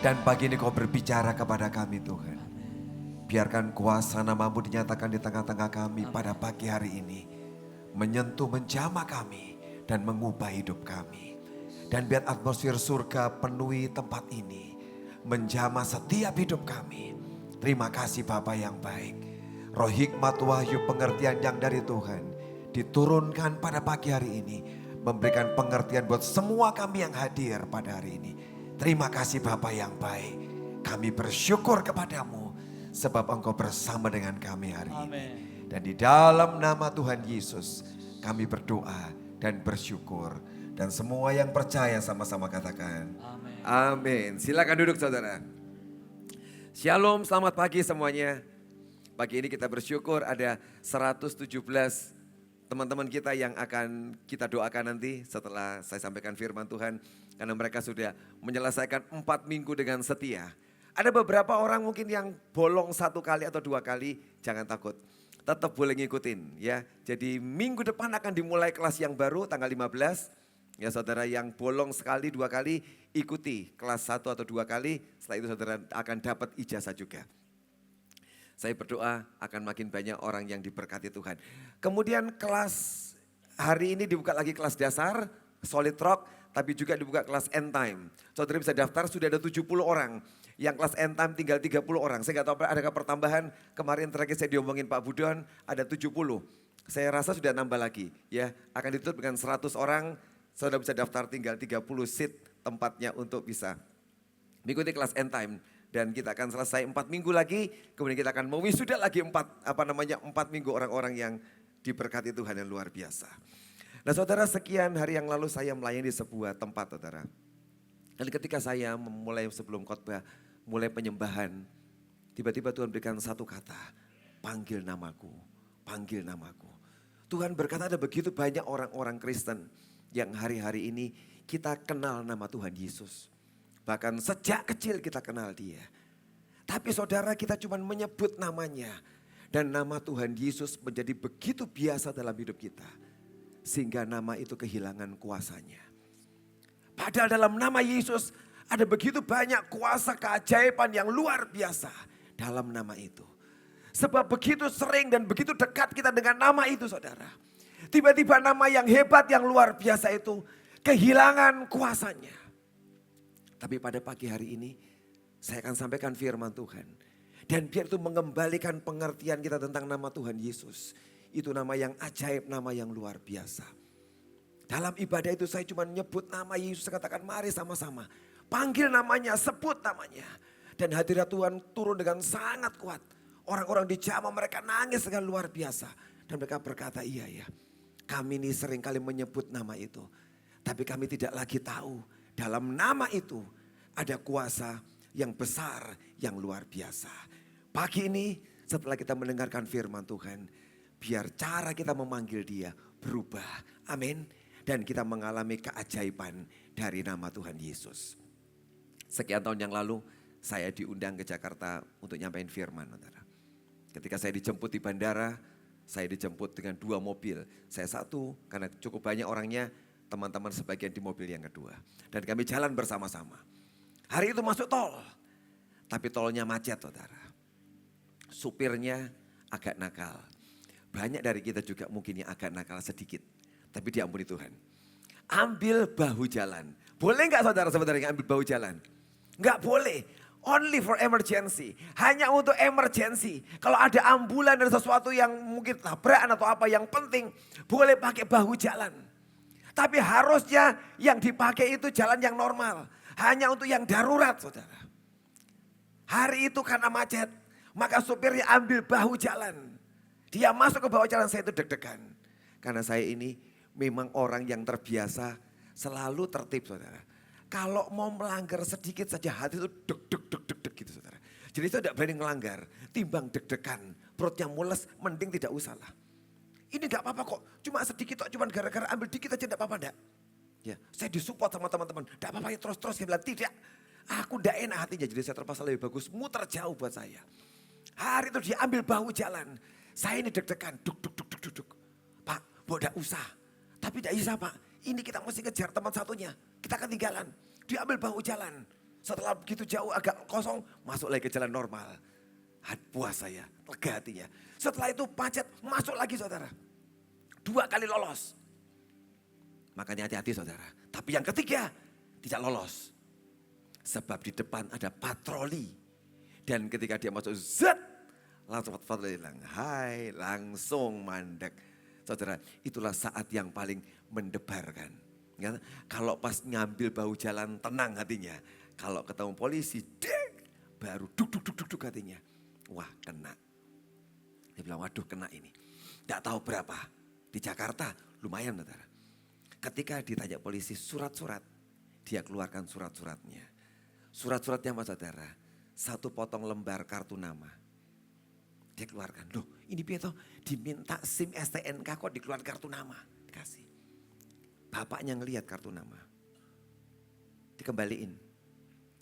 Dan pagi ini kau berbicara kepada kami Tuhan. Biarkan kuasa nama-Mu dinyatakan di tengah-tengah kami pada pagi hari ini. Menyentuh, menjamah kami dan mengubah hidup kami. Dan biar atmosfer surga penuhi tempat ini. Menjamah setiap hidup kami. Terima kasih Bapa yang baik. Roh hikmat, wahyu, pengertian yang dari Tuhan diturunkan pada pagi hari ini. Memberikan pengertian buat semua kami yang hadir pada hari ini. Terima kasih Bapa yang baik. Kami bersyukur kepadamu sebab Engkau bersama dengan kami hari ini. Dan di dalam nama Tuhan Yesus kami berdoa dan bersyukur. Dan semua yang percaya sama-sama katakan amin. Silakan duduk saudara. Shalom, selamat pagi semuanya. Pagi ini kita bersyukur ada 117 teman-teman kita yang akan kita doakan nanti setelah saya sampaikan firman Tuhan. Karena mereka sudah menyelesaikan 4 minggu dengan setia. Ada beberapa orang mungkin yang bolong 1 kali atau 2 kali, jangan takut. Tetap boleh ngikutin ya. Jadi minggu depan akan dimulai kelas yang baru tanggal 15. Ya saudara yang bolong sekali 2 kali ikuti kelas 1 atau 2 kali. Setelah itu saudara akan dapat ijazah juga. Saya berdoa akan makin banyak orang yang diberkati Tuhan. Kemudian kelas hari ini dibuka lagi kelas dasar, solid rock, tapi juga dibuka kelas end time. Saudara bisa daftar, sudah ada 70 orang. Yang kelas end time tinggal 30 orang. Saya nggak tahu adakah pertambahan, kemarin terakhir saya diomongin Pak Budon ada 70. Saya rasa sudah nambah lagi ya. Akan ditutup dengan 100 orang, saudara bisa daftar tinggal 30 seat tempatnya untuk bisa mengikuti kelas end time. Dan kita akan selesai 4 minggu lagi, kemudian kita akan mewisuda lagi 4 minggu orang-orang yang diberkati Tuhan yang luar biasa. Nah saudara, sekian hari yang lalu saya melayani di sebuah tempat saudara. Dan ketika saya memulai sebelum khotbah, mulai penyembahan, tiba-tiba Tuhan berikan satu kata, panggil namaku, panggil namaku. Tuhan berkata ada begitu banyak orang-orang Kristen yang hari-hari ini kita kenal nama Tuhan Yesus. Bahkan sejak kecil kita kenal dia. Tapi saudara kita cuma menyebut namanya. Dan nama Tuhan Yesus menjadi begitu biasa dalam hidup kita. Sehingga nama itu kehilangan kuasanya. Padahal dalam nama Yesus ada begitu banyak kuasa keajaiban yang luar biasa dalam nama itu. Sebab begitu sering dan begitu dekat kita dengan nama itu saudara. Tiba-tiba nama yang hebat yang luar biasa itu kehilangan kuasanya. Tapi pada pagi hari ini saya akan sampaikan firman Tuhan. Dan biar itu mengembalikan pengertian kita tentang nama Tuhan Yesus. Itu nama yang ajaib, nama yang luar biasa. Dalam ibadah itu saya cuma nyebut nama Yesus, saya katakan mari sama-sama. Panggil namanya, sebut namanya. Dan hadirat Tuhan turun dengan sangat kuat. Orang-orang di jamaah mereka nangis dengan luar biasa. Dan mereka berkata iya ya, kami ini sering kali menyebut nama itu. Tapi kami tidak lagi tahu. Dalam nama itu ada kuasa yang besar, yang luar biasa. Pagi ini setelah kita mendengarkan firman Tuhan, biar cara kita memanggil dia berubah. Amin. Dan kita mengalami keajaiban dari nama Tuhan Yesus. Sekian tahun yang lalu saya diundang ke Jakarta untuk nyampaikan firman. Ketika saya dijemput di bandara, saya dijemput dengan 2 mobil. Saya satu karena cukup banyak orangnya. Teman-teman sebagian di mobil yang kedua. Dan kami jalan bersama-sama. Hari itu masuk tol. Tapi tolnya macet saudara. Supirnya agak nakal. Banyak dari kita juga mungkin yang agak nakal sedikit. Tapi diampuni Tuhan. Ambil bahu jalan. Boleh gak saudara-saudara yang ambil bahu jalan? Gak boleh. Only for emergency. Hanya untuk emergency. Kalau ada ambulan dan sesuatu yang mungkin tabrakan atau apa yang penting. Boleh pakai bahu jalan. Tapi harusnya yang dipakai itu jalan yang normal. Hanya untuk yang darurat saudara. Hari itu karena macet. Maka supirnya ambil bahu jalan. Dia masuk ke bahu jalan, saya itu deg-degan. Karena saya ini memang orang yang terbiasa selalu tertib saudara. Kalau mau melanggar sedikit saja hati itu deg-deg gitu saudara. Jadi saya tidak berani melanggar. Timbang deg-degan, perutnya mules, mending tidak usah lah. Ini gak apa-apa kok, cuma sedikit kok, cuma gara-gara ambil dikit aja gak apa-apa enggak. Ya, saya disupport sama teman-teman, gak apa-apa ya terus-terus, dia bilang tidak. Aku gak enak hatinya, jadi saya terpaksa lebih bagus, muter jauh buat saya. Hari itu dia ambil bahu jalan, saya ini deg-degan, duk. Pak, gak usah. Tapi gak bisa Pak, ini kita mesti kejar teman satunya, kita ketinggalan. Dia ambil bahu jalan, Setelah begitu jauh agak kosong, masuk lagi ke jalan normal. Puas saya, lega hatinya. Setelah itu macet, masuk lagi saudara. 2 kali lolos. Makanya hati-hati saudara. Tapi yang ketiga, tidak lolos. Sebab di depan ada patroli. Dan ketika dia masuk, zat, langsung patroli bilang, hai, langsung mandek. Saudara, itulah saat yang paling mendebarkan. Ya, kalau pas ngambil bahu jalan tenang hatinya. Kalau ketemu polisi, deng, baru duk hatinya. Wah kena. Dia bilang waduh kena ini. Tidak tahu berapa. Di Jakarta lumayan saudara. Ketika ditanya polisi surat-surat. Dia keluarkan surat-suratnya. Surat-suratnya apa saudara? 1 potong lembar kartu nama. Dia keluarkan. Loh ini Pieto diminta SIM STNK kok dikeluarkan kartu nama. Dikasih. Bapaknya ngelihat kartu nama. Dikembaliin.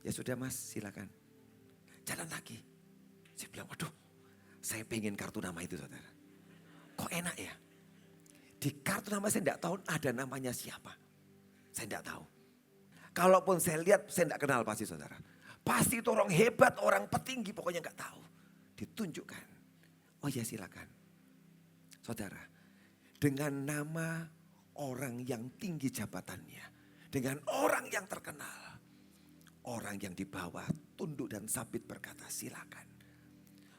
Ya sudah mas silakan. Jalan lagi. Saya bilang waduh saya pengen kartu nama itu saudara. Kok enak ya? Di kartu nama saya tidak tahu ada namanya siapa. Saya tidak tahu. Kalaupun saya lihat saya tidak kenal pasti saudara. Pasti itu orang hebat, orang petinggi pokoknya nggak tahu. Ditunjukkan. Oh ya silakan. Saudara, dengan nama orang yang tinggi jabatannya. Dengan orang yang terkenal. Orang yang di bawah tunduk dan sabit berkata silakan.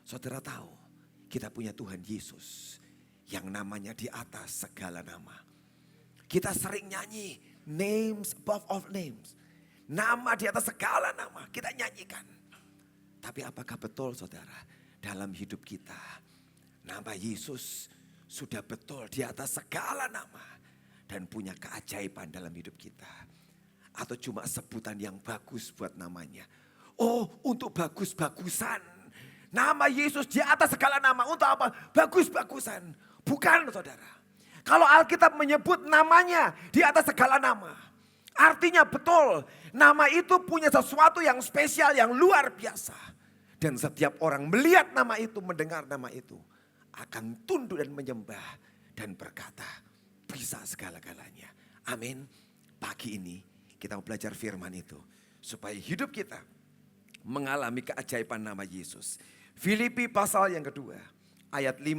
Saudara tahu kita punya Tuhan Yesus yang namanya di atas segala nama. Kita sering nyanyi names above all names. Nama di atas segala nama kita nyanyikan. Tapi apakah betul saudara dalam hidup kita nama Yesus sudah betul di atas segala nama dan punya keajaiban dalam hidup kita? Atau cuma sebutan yang bagus buat namanya. Oh untuk bagus-bagusan. Nama Yesus di atas segala nama untuk apa? Bagus-bagusan. Bukan saudara. Kalau Alkitab menyebut namanya di atas segala nama. Artinya betul nama itu punya sesuatu yang spesial yang luar biasa. Dan setiap orang melihat nama itu, mendengar nama itu. Akan tunduk dan menyembah dan berkata bisa segala-galanya. Amin. Pagi ini kita mau belajar firman itu. Supaya hidup kita mengalami keajaiban nama Yesus. Filipi pasal yang kedua. Ayat 5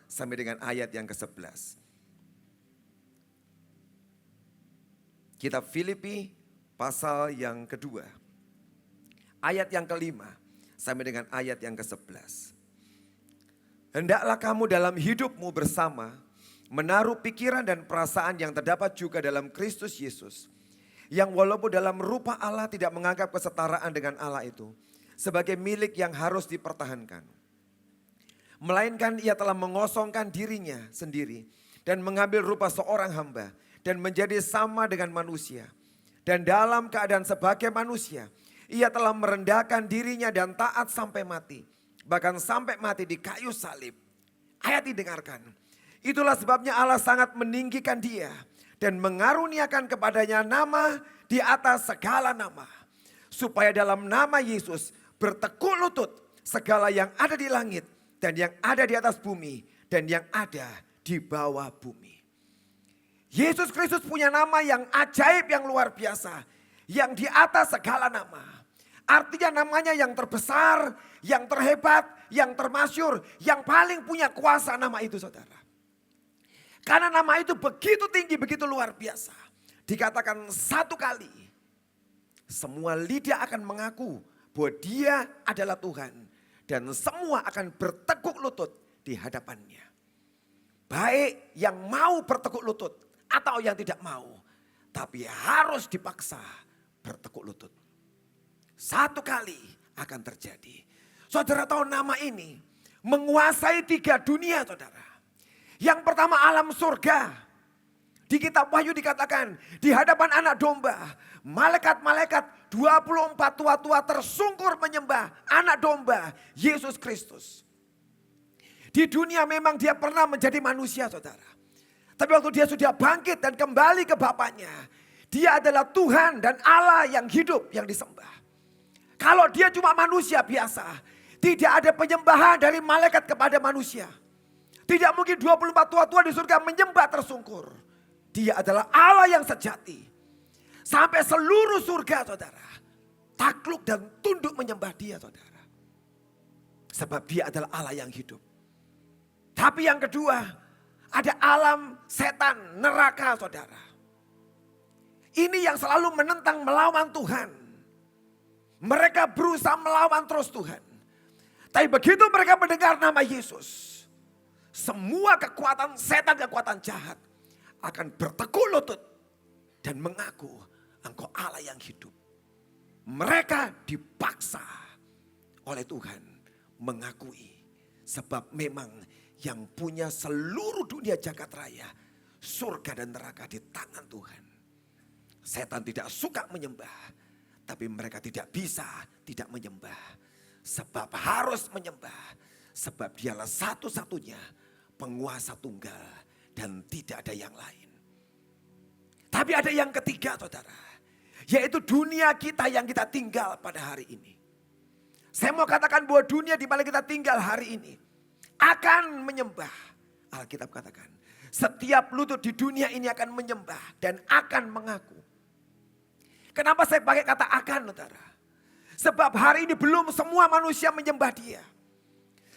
sampai dengan ayat yang ke-11. Kitab Filipi pasal yang kedua. Ayat yang ke-5 sampai dengan ayat yang ke-11. Hendaklah kamu dalam hidupmu bersama menaruh pikiran dan perasaan yang terdapat juga dalam Kristus Yesus. Yang walaupun dalam rupa Allah tidak menganggap kesetaraan dengan Allah itu sebagai milik yang harus dipertahankan. Melainkan ia telah mengosongkan dirinya sendiri dan mengambil rupa seorang hamba dan menjadi sama dengan manusia. Dan dalam keadaan sebagai manusia ia telah merendahkan dirinya dan taat sampai mati. Bahkan sampai mati di kayu salib. Ayat didengarkan. Itulah sebabnya Allah sangat meninggikan dia. Dan mengaruniakan kepadanya nama di atas segala nama. Supaya dalam nama Yesus bertekuk lutut segala yang ada di langit. Dan yang ada di atas bumi. Dan yang ada di bawah bumi. Yesus Kristus punya nama yang ajaib, yang luar biasa. Yang di atas segala nama. Artinya namanya yang terbesar, yang terhebat, yang termasyur. Yang paling punya kuasa nama itu saudara. Karena nama itu begitu tinggi, begitu luar biasa. Dikatakan satu kali. Semua lidah akan mengaku bahwa dia adalah Tuhan. Dan semua akan bertekuk lutut di hadapannya. Baik yang mau bertekuk lutut atau yang tidak mau. Tapi harus dipaksa bertekuk lutut. Satu kali akan terjadi. Saudara tahu nama ini menguasai 3 dunia saudara. Yang pertama alam surga. Di kitab Wahyu dikatakan di hadapan anak domba. Malaikat-malaikat 24 tua-tua tersungkur menyembah anak domba Yesus Kristus. Di dunia memang dia pernah menjadi manusia saudara. Tapi waktu dia sudah bangkit dan kembali ke Bapaknya. Dia adalah Tuhan dan Allah yang hidup yang disembah. Kalau dia cuma manusia biasa. Tidak ada penyembahan dari malaikat kepada manusia. Tidak mungkin 24 tua-tua di surga menyembah tersungkur. Dia adalah Allah yang sejati. Sampai seluruh surga saudara. takluk dan tunduk menyembah dia, saudara. Sebab dia adalah Allah yang hidup. Tapi yang kedua, ada alam setan, neraka, saudara. Ini yang selalu menentang, melawan Tuhan. Mereka berusaha melawan terus Tuhan. Tapi begitu mereka mendengar nama Yesus, semua kekuatan setan, kekuatan jahat akan bertekuk lutut dan mengaku engkau Allah yang hidup. Mereka dipaksa oleh Tuhan mengakui. Sebab memang yang punya seluruh dunia jagat raya, surga dan neraka di tangan Tuhan. Setan tidak suka menyembah, tapi mereka tidak bisa tidak menyembah. Sebab harus menyembah, sebab dialah satu-satunya penguasa tunggal dan tidak ada yang lain. Tapi ada yang ketiga, saudara, yaitu dunia kita yang kita tinggal pada hari ini. Saya mau katakan bahwa dunia di mana kita tinggal hari ini akan menyembah. Alkitab katakan, setiap lutut di dunia ini akan menyembah dan akan mengaku. Kenapa saya pakai kata akan, saudara? Sebab hari ini belum semua manusia menyembah dia.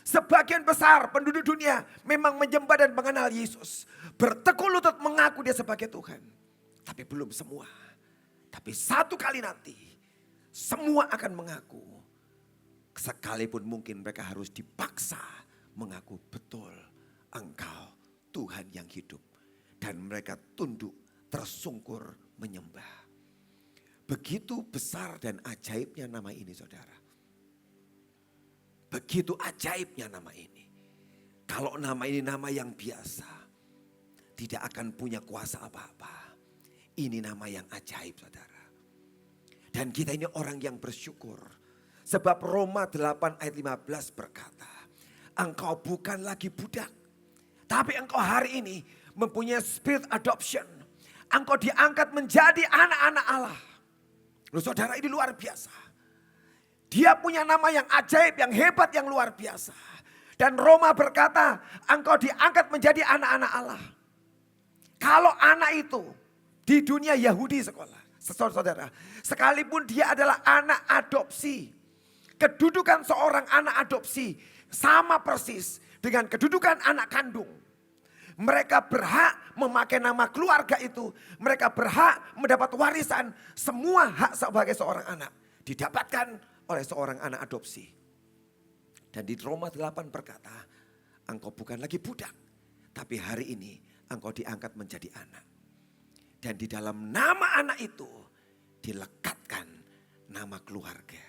Sebagian besar penduduk dunia memang menyembah dan mengenal Yesus. Bertekuk lutut mengaku dia sebagai Tuhan. Tapi belum semua. Tapi satu kali nanti semua akan mengaku. Sekalipun mungkin mereka harus dipaksa mengaku betul engkau Tuhan yang hidup. Dan mereka tunduk tersungkur menyembah. Begitu besar dan ajaibnya nama ini, saudara. Begitu ajaibnya nama ini. Kalau nama ini nama yang biasa, tidak akan punya kuasa apa-apa. Ini nama yang ajaib, saudara. Dan kita ini orang yang bersyukur. Sebab Roma 8 ayat 15 berkata, engkau bukan lagi budak, tapi engkau hari ini mempunyai spirit adoption. Engkau diangkat menjadi anak-anak Allah. Loh, saudara, ini luar biasa. Dia punya nama yang ajaib, yang hebat, yang luar biasa. Dan Roma berkata, engkau diangkat menjadi anak-anak Allah. Kalau anak itu di dunia Yahudi sekolah, saudara, sekalipun dia adalah anak adopsi, kedudukan seorang anak adopsi sama persis dengan kedudukan anak kandung. Mereka berhak memakai nama keluarga itu. Mereka berhak mendapat warisan. Semua hak sebagai seorang anak didapatkan oleh seorang anak adopsi. Dan di Roma 8 berkata, engkau bukan lagi budak, tapi hari ini engkau diangkat menjadi anak. Dan di dalam nama anak itu dilekatkan nama keluarga.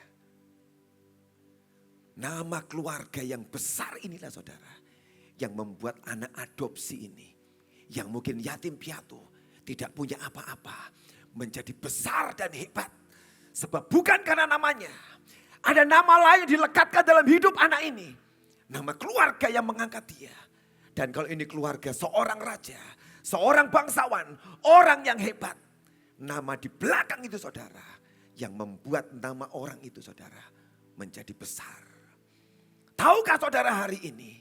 Nama keluarga yang besar inilah, saudara, yang membuat anak adopsi ini, yang mungkin yatim piatu, tidak punya apa-apa, menjadi besar dan hebat. Sebab bukan karena namanya, ada nama lain yang dilekatkan dalam hidup anak ini. Nama keluarga yang mengangkat dia. Dan kalau ini keluarga seorang raja, seorang bangsawan, orang yang hebat. Nama di belakang itu, saudara, yang membuat nama orang itu, saudara, menjadi besar. Tahukah saudara hari ini,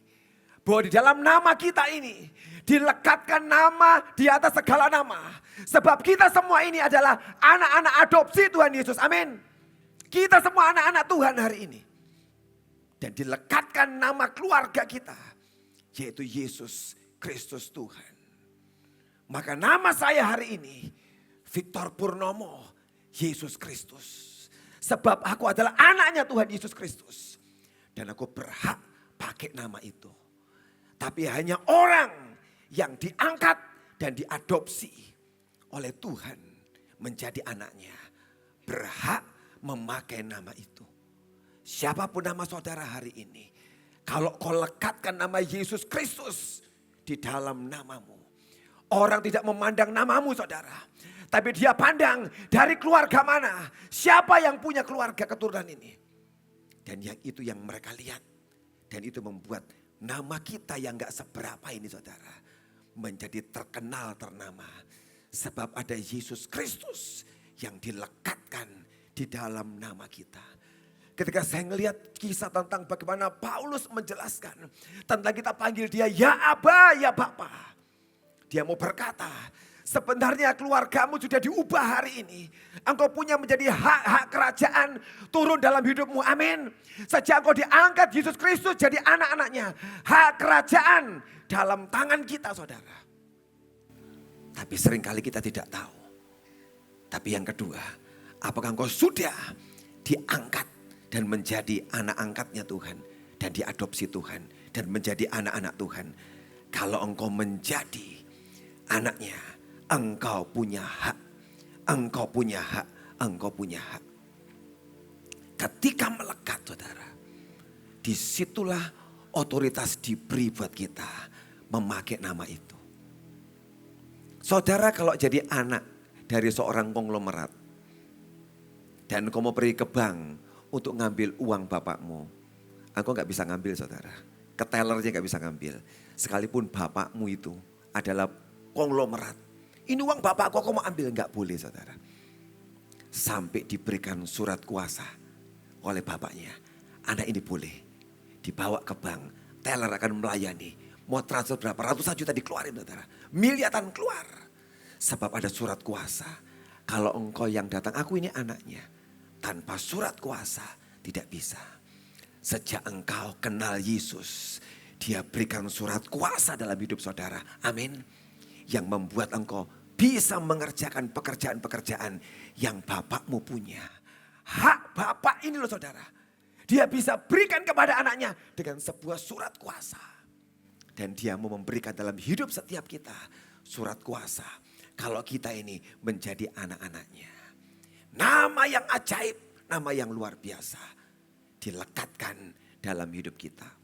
bahwa di dalam nama kita ini dilekatkan nama di atas segala nama. Sebab kita semua ini adalah anak-anak adopsi Tuhan Yesus. Amin. Kita semua anak-anak Tuhan hari ini. Dan dilekatkan nama keluarga kita, yaitu Yesus Kristus Tuhan. Maka nama saya hari ini Victor Purnomo Yesus Kristus. Sebab aku adalah anaknya Tuhan Yesus Kristus. Dan aku berhak pakai nama itu. Tapi hanya orang yang diangkat dan diadopsi oleh Tuhan menjadi anaknya berhak memakai nama itu. Siapapun nama saudara hari ini, kalau kau lekatkan nama Yesus Kristus di dalam namamu, orang tidak memandang namamu, saudara, tapi dia pandang dari keluarga mana, siapa yang punya keluarga keturunan ini. Dan yang itu yang mereka lihat, dan itu membuat nama kita yang gak seberapa ini, saudara, menjadi terkenal, ternama. Sebab ada Yesus Kristus yang dilekatkan di dalam nama kita. Ketika saya melihat kisah tentang bagaimana Paulus menjelaskan tentang kita panggil dia ya Aba, ya Bapa. Dia mau berkata, Sebenarnya keluargamu sudah diubah hari ini. Engkau punya menjadi hak-hak kerajaan turun dalam hidupmu. Amin. Sejak engkau diangkat Yesus Kristus jadi anak-anaknya. Hak kerajaan dalam tangan kita saudara. Tapi seringkali kita tidak tahu. Tapi yang kedua, apakah engkau sudah diangkat dan menjadi anak angkatnya Tuhan. Dan diadopsi Tuhan dan menjadi anak-anak Tuhan. Kalau engkau menjadi anaknya, engkau punya hak, engkau punya hak, engkau punya hak. Ketika melekat saudara, disitulah otoritas diberi buat kita memakai nama itu. Saudara kalau jadi anak dari seorang konglomerat dan engkau mau pergi ke bank untuk ngambil uang bapakmu, engkau gak bisa ngambil saudara. Ke tellernya gak bisa ngambil. Sekalipun bapakmu itu adalah konglomerat. Ini uang bapakku, aku mau ambil. Enggak boleh saudara. Sampai diberikan surat kuasa oleh bapaknya. Anak ini boleh dibawa ke bank. Teller akan melayani. Mau transfer berapa ratusan juta dikeluarin saudara. Miliaran keluar. Sebab ada surat kuasa. Kalau engkau yang datang, aku ini anaknya. Tanpa surat kuasa tidak bisa. Sejak engkau kenal Yesus, Dia berikan surat kuasa dalam hidup saudara. Amin. Yang membuat engkau bisa mengerjakan pekerjaan-pekerjaan yang bapakmu punya. Hak bapak ini loh saudara. Dia bisa berikan kepada anaknya dengan sebuah surat kuasa. Dan dia mau memberikan dalam hidup setiap kita surat kuasa. Kalau kita ini menjadi anak-anaknya. Nama yang ajaib, nama yang luar biasa. Dilekatkan dalam hidup kita.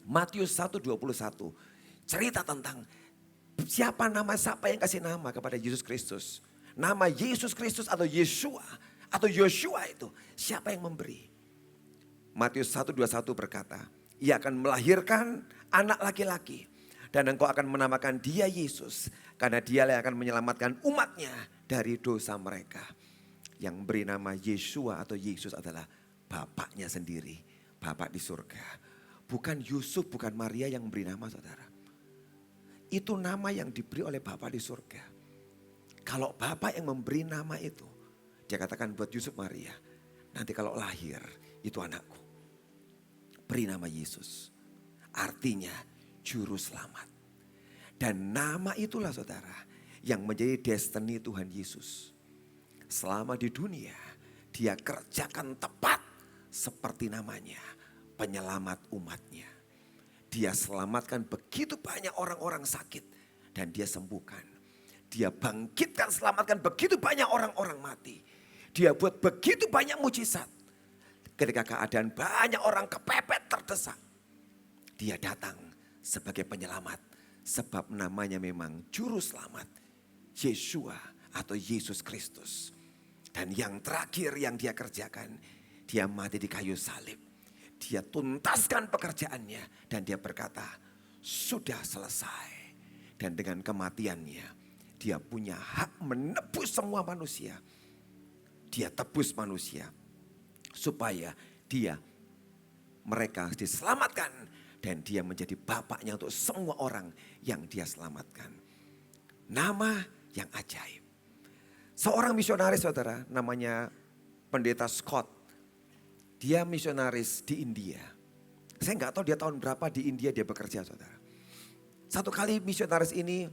Matius 1:21 cerita tentang siapa yang kasih nama kepada Yesus Kristus. Nama Yesus Kristus atau Yeshua atau Yoshua itu siapa yang memberi? Matius 1:21 berkata, ia akan melahirkan anak laki-laki dan engkau akan menamakan dia Yesus karena dialah yang akan menyelamatkan umatnya dari dosa mereka. Yang beri nama Yeshua atau Yesus adalah bapaknya sendiri, bapak di surga. Bukan Yusuf, bukan Maria yang memberi nama saudara. Itu nama yang diberi oleh bapak di surga. Kalau bapak yang memberi nama itu, dia katakan buat Yusuf Maria, nanti kalau lahir itu anakku. Beri nama Yesus, artinya juru selamat. Dan nama itulah saudara yang menjadi destiny Tuhan Yesus. Selama di dunia, dia kerjakan tepat seperti namanya, penyelamat umatnya. Dia selamatkan begitu banyak orang-orang sakit dan dia sembuhkan. Dia bangkitkan, selamatkan begitu banyak orang-orang mati. Dia buat begitu banyak mujizat. Ketika keadaan banyak orang kepepet terdesak, dia datang sebagai penyelamat. Sebab namanya memang juru selamat, Yeshua atau Yesus Kristus. Dan yang terakhir yang dia kerjakan, dia mati di kayu salib. Dia tuntaskan pekerjaannya dan dia berkata, sudah selesai. Dan dengan kematiannya, dia punya hak menebus semua manusia. Dia tebus manusia supaya mereka diselamatkan dan dia menjadi bapaknya untuk semua orang yang dia selamatkan. Nama yang ajaib. Seorang misionaris saudara namanya Pendeta Scott. Dia misionaris di India. Saya nggak tahu dia tahun berapa di India dia bekerja saudara. Satu kali misionaris ini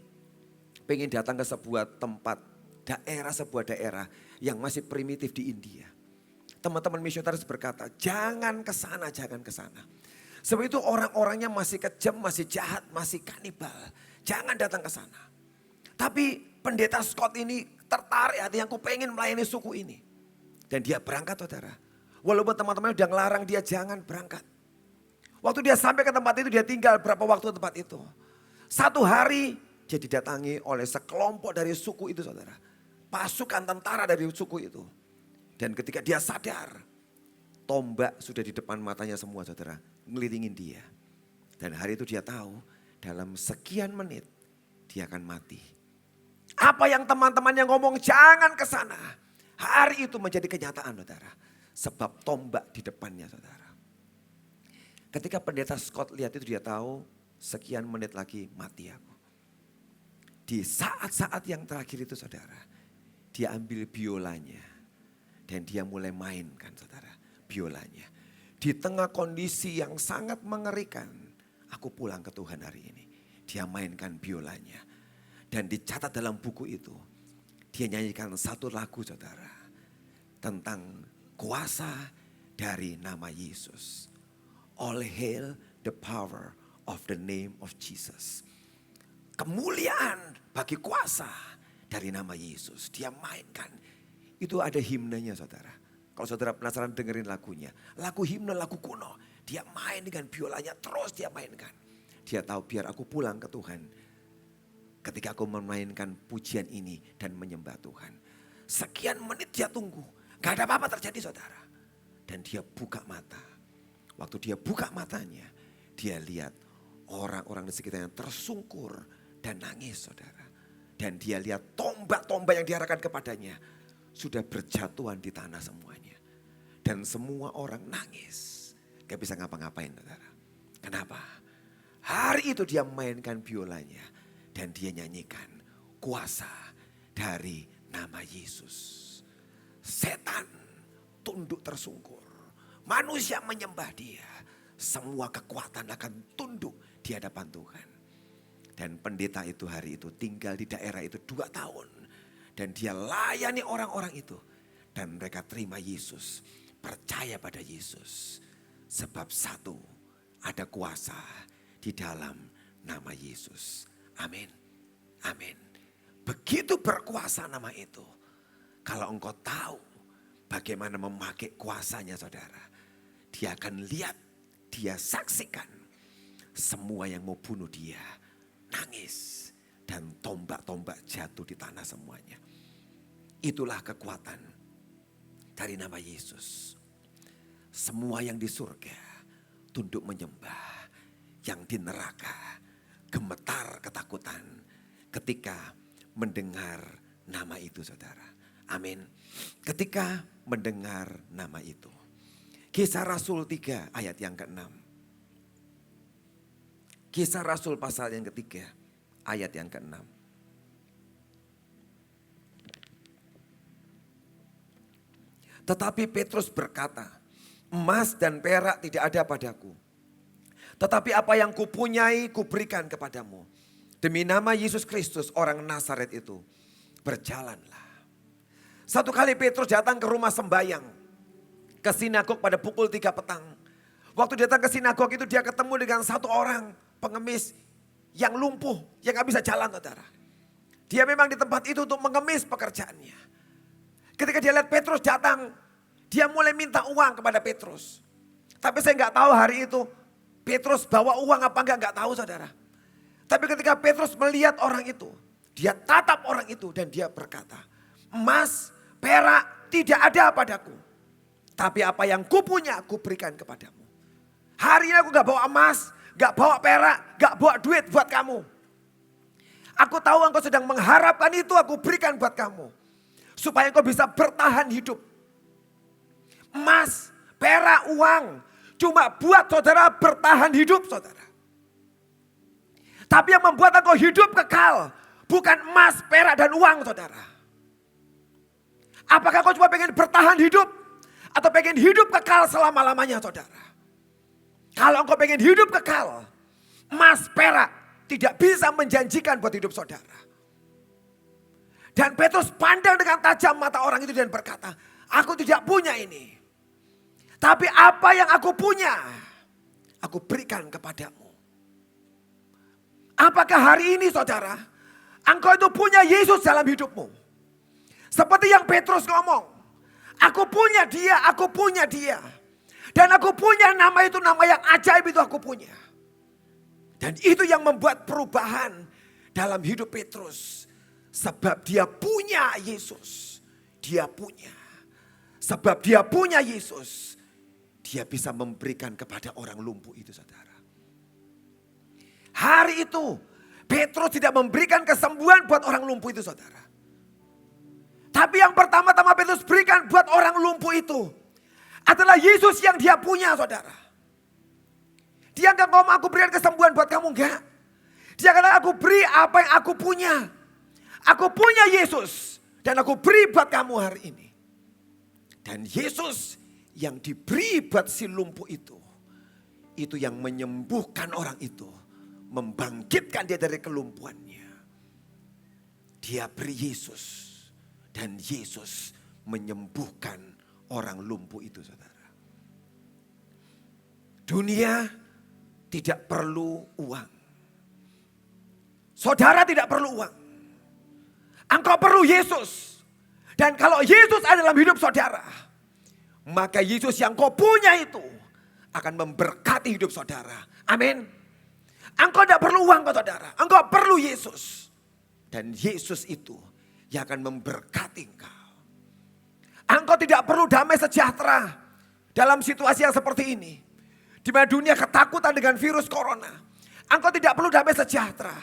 pengen datang ke sebuah tempat sebuah daerah yang masih primitif di India. Teman-teman misionaris berkata, jangan ke sana, jangan ke sana. Sebab itu orang-orangnya masih kejam, masih jahat, masih kanibal. Jangan datang ke sana. Tapi Pendeta Scott ini tertarik hati, aku pengen melayani suku ini. Dan dia berangkat saudara. Walaupun teman-teman udah ngelarang dia jangan berangkat. Waktu dia sampai ke tempat itu dia tinggal berapa waktu tempat itu. Satu hari dia didatangi oleh sekelompok dari suku itu saudara. Pasukan tentara dari suku itu. Dan ketika dia sadar, tombak sudah di depan matanya semua saudara. Ngelilingin dia. Dan hari itu dia tahu dalam sekian menit dia akan mati. Apa yang teman-teman yang ngomong jangan ke sana. Hari itu menjadi kenyataan saudara. Sebab tombak di depannya saudara. Ketika Pendeta Scott lihat itu dia tahu sekian menit lagi mati aku. Di saat-saat yang terakhir itu saudara, dia ambil biolanya dan dia mulai mainkan saudara, biolanya. Di tengah kondisi yang sangat mengerikan, aku pulang ke Tuhan hari ini. Dia mainkan biolanya. Dan dicatat dalam buku itu, dia nyanyikan satu lagu saudara, tentang kuasa dari nama Yesus. All hail the power of the name of Jesus. Kemuliaan bagi kuasa dari nama Yesus. Dia mainkan. Itu ada himnenya saudara. Kalau saudara penasaran dengerin lagunya. Lagu himne, lagu kuno. Dia main dengan biolanya, terus dia mainkan. Dia tahu biar aku pulang ke Tuhan. Ketika aku memainkan pujian ini dan menyembah Tuhan. Sekian menit dia tunggu. Gak ada apa-apa terjadi saudara. Dan dia buka mata. Waktu dia buka matanya, dia lihat orang-orang di sekitarnya tersungkur dan nangis saudara. Dan dia lihat tombak-tombak yang diarahkan kepadanya sudah berjatuhan di tanah semuanya. Dan semua orang nangis. Gak bisa ngapa-ngapain saudara. Kenapa? Hari itu dia mainkan biolanya. Dan dia nyanyikan kuasa dari nama Yesus. Setan tunduk tersungkur. Manusia menyembah dia. Semua kekuatan akan tunduk di hadapan Tuhan. Dan pendeta itu hari itu tinggal di daerah itu 2 tahun. Dan dia layani orang-orang itu. Dan mereka terima Yesus. Percaya pada Yesus. Sebab satu, ada kuasa di dalam nama Yesus. Amin. Amin. Begitu berkuasa nama itu. Kalau engkau tahu bagaimana memakai kuasanya saudara. Dia akan lihat, dia saksikan. Semua yang mau bunuh dia nangis. Dan tombak-tombak jatuh di tanah semuanya. Itulah kekuatan dari nama Yesus. Semua yang di surga tunduk menyembah. Yang di neraka gemetar ketakutan ketika mendengar nama itu saudara. Amin. Ketika mendengar nama itu. Kisah Rasul 3 ayat yang ke-6. Kisah Rasul pasal yang ketiga ayat yang ke-6. Tetapi Petrus berkata, emas dan perak tidak ada padaku. Tetapi apa yang kupunyai kuberikan kepadamu. Demi nama Yesus Kristus orang Nazaret itu. Berjalanlah. Satu kali Petrus datang ke rumah sembayang. Ke sinagog pada pukul 3 petang. Waktu datang ke sinagog itu dia ketemu dengan satu orang pengemis yang lumpuh. Yang gak bisa jalan saudara. Dia memang di tempat itu untuk mengemis pekerjaannya. Ketika dia lihat Petrus datang. Dia mulai minta uang kepada Petrus. Tapi saya gak tahu hari itu. Petrus bawa uang apa enggak tahu saudara. Tapi ketika Petrus melihat orang itu, dia tatap orang itu dan dia berkata, emas, perak tidak ada padaku. Tapi apa yang kupunya kuberikan kepadamu. Hari ini aku gak bawa emas, gak bawa perak, gak bawa duit buat kamu. Aku tahu engkau sedang mengharapkan itu, aku berikan buat kamu. Supaya engkau bisa bertahan hidup. Emas, perak, uang. Cuma buat saudara bertahan hidup saudara. Tapi yang membuat engkau hidup kekal. Bukan emas, perak dan uang saudara. Apakah kau cuma pengen bertahan hidup? Atau pengen hidup kekal selama-lamanya saudara? Kalau engkau pengen hidup kekal. Emas, perak tidak bisa menjanjikan buat hidup saudara. Dan Petrus pandang dengan tajam mata orang itu dan berkata, aku tidak punya ini. Tapi apa yang aku punya, aku berikan kepadamu. Apakah hari ini saudara, engkau itu punya Yesus dalam hidupmu? Seperti yang Petrus ngomong, aku punya dia, aku punya dia. Dan aku punya nama itu, nama yang ajaib itu aku punya. Dan itu yang membuat perubahan dalam hidup Petrus. Sebab dia punya Yesus, dia punya. Sebab dia punya Yesus. Dia bisa memberikan kepada orang lumpuh itu saudara. Hari itu Petrus tidak memberikan kesembuhan buat orang lumpuh itu saudara. Tapi yang pertama-tama Petrus berikan buat orang lumpuh itu adalah Yesus yang dia punya saudara. Dia enggak ngomong aku berikan kesembuhan buat kamu, enggak. Dia kata aku beri apa yang aku punya. Aku punya Yesus dan aku beri buat kamu hari ini. Dan Yesus yang diberi buat si lumpuh itu yang menyembuhkan orang itu. Membangkitkan dia dari kelumpuhannya. Dia beri Yesus dan Yesus menyembuhkan orang lumpuh itu, saudara. Dunia tidak perlu uang. Saudara tidak perlu uang. Engkau perlu Yesus. Dan kalau Yesus ada dalam hidup saudara, maka Yesus yang kau punya itu akan memberkati hidup saudara. Amin. Engkau tidak perlu uang, saudara. Engkau perlu Yesus. Dan Yesus itu yang akan memberkati engkau. Engkau tidak perlu damai sejahtera dalam situasi yang seperti ini. Di mana dunia ketakutan dengan virus corona. Engkau tidak perlu damai sejahtera.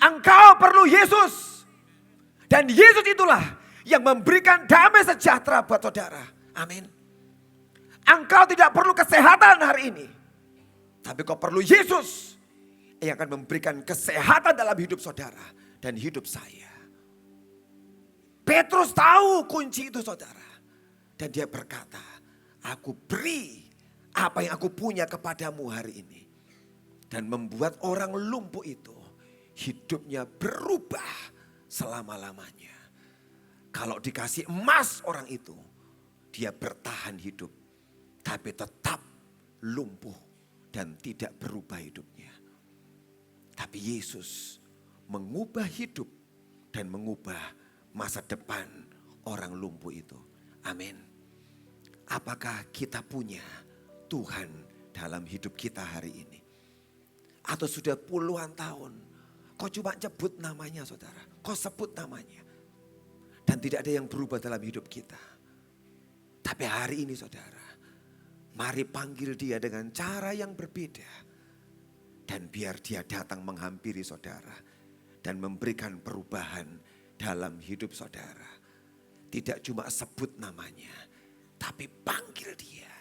Engkau perlu Yesus. Dan Yesus itulah yang memberikan damai sejahtera buat saudara. Amin. Engkau tidak perlu kesehatan hari ini. Tapi kau perlu Yesus yang akan memberikan kesehatan dalam hidup saudara dan hidup saya. Petrus tahu kunci itu, saudara. Dan dia berkata, aku beri apa yang aku punya kepadamu hari ini. Dan membuat orang lumpuh itu hidupnya berubah selama-lamanya. Kalau dikasih emas orang itu, dia bertahan hidup. Tapi tetap lumpuh dan tidak berubah hidupnya. Tapi Yesus mengubah hidup dan mengubah masa depan orang lumpuh itu. Amin. Apakah kita punya Tuhan dalam hidup kita hari ini? Atau sudah puluhan tahun kau cuma nyebut namanya, saudara. Kau sebut namanya. Dan tidak ada yang berubah dalam hidup kita. Tapi hari ini, saudara, mari panggil dia dengan cara yang berbeda. Dan biar dia datang menghampiri saudara. Dan memberikan perubahan dalam hidup saudara. Tidak cuma sebut namanya. Tapi panggil dia.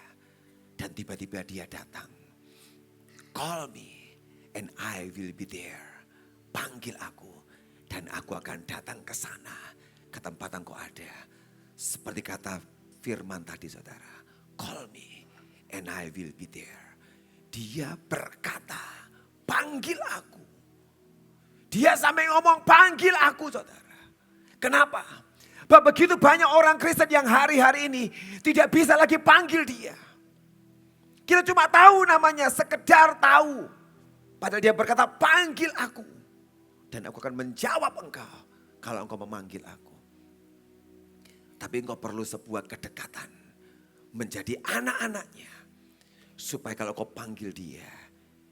Dan tiba-tiba dia datang. Call me and I will be there. Panggil aku dan aku akan datang ke sana. Ke tempat engkau ada. Seperti kata firman tadi, saudara. Call me and I will be there. Dia berkata, panggil aku. Dia sampai ngomong panggil aku, saudara. Kenapa? Begitu banyak orang Kristen yang hari-hari ini tidak bisa lagi panggil dia. Kita cuma tahu namanya, sekedar tahu. Padahal dia berkata panggil aku. Dan aku akan menjawab engkau kalau engkau memanggil aku. Tapi engkau perlu sebuah kedekatan. Menjadi anak-anaknya. Supaya kalau kau panggil dia,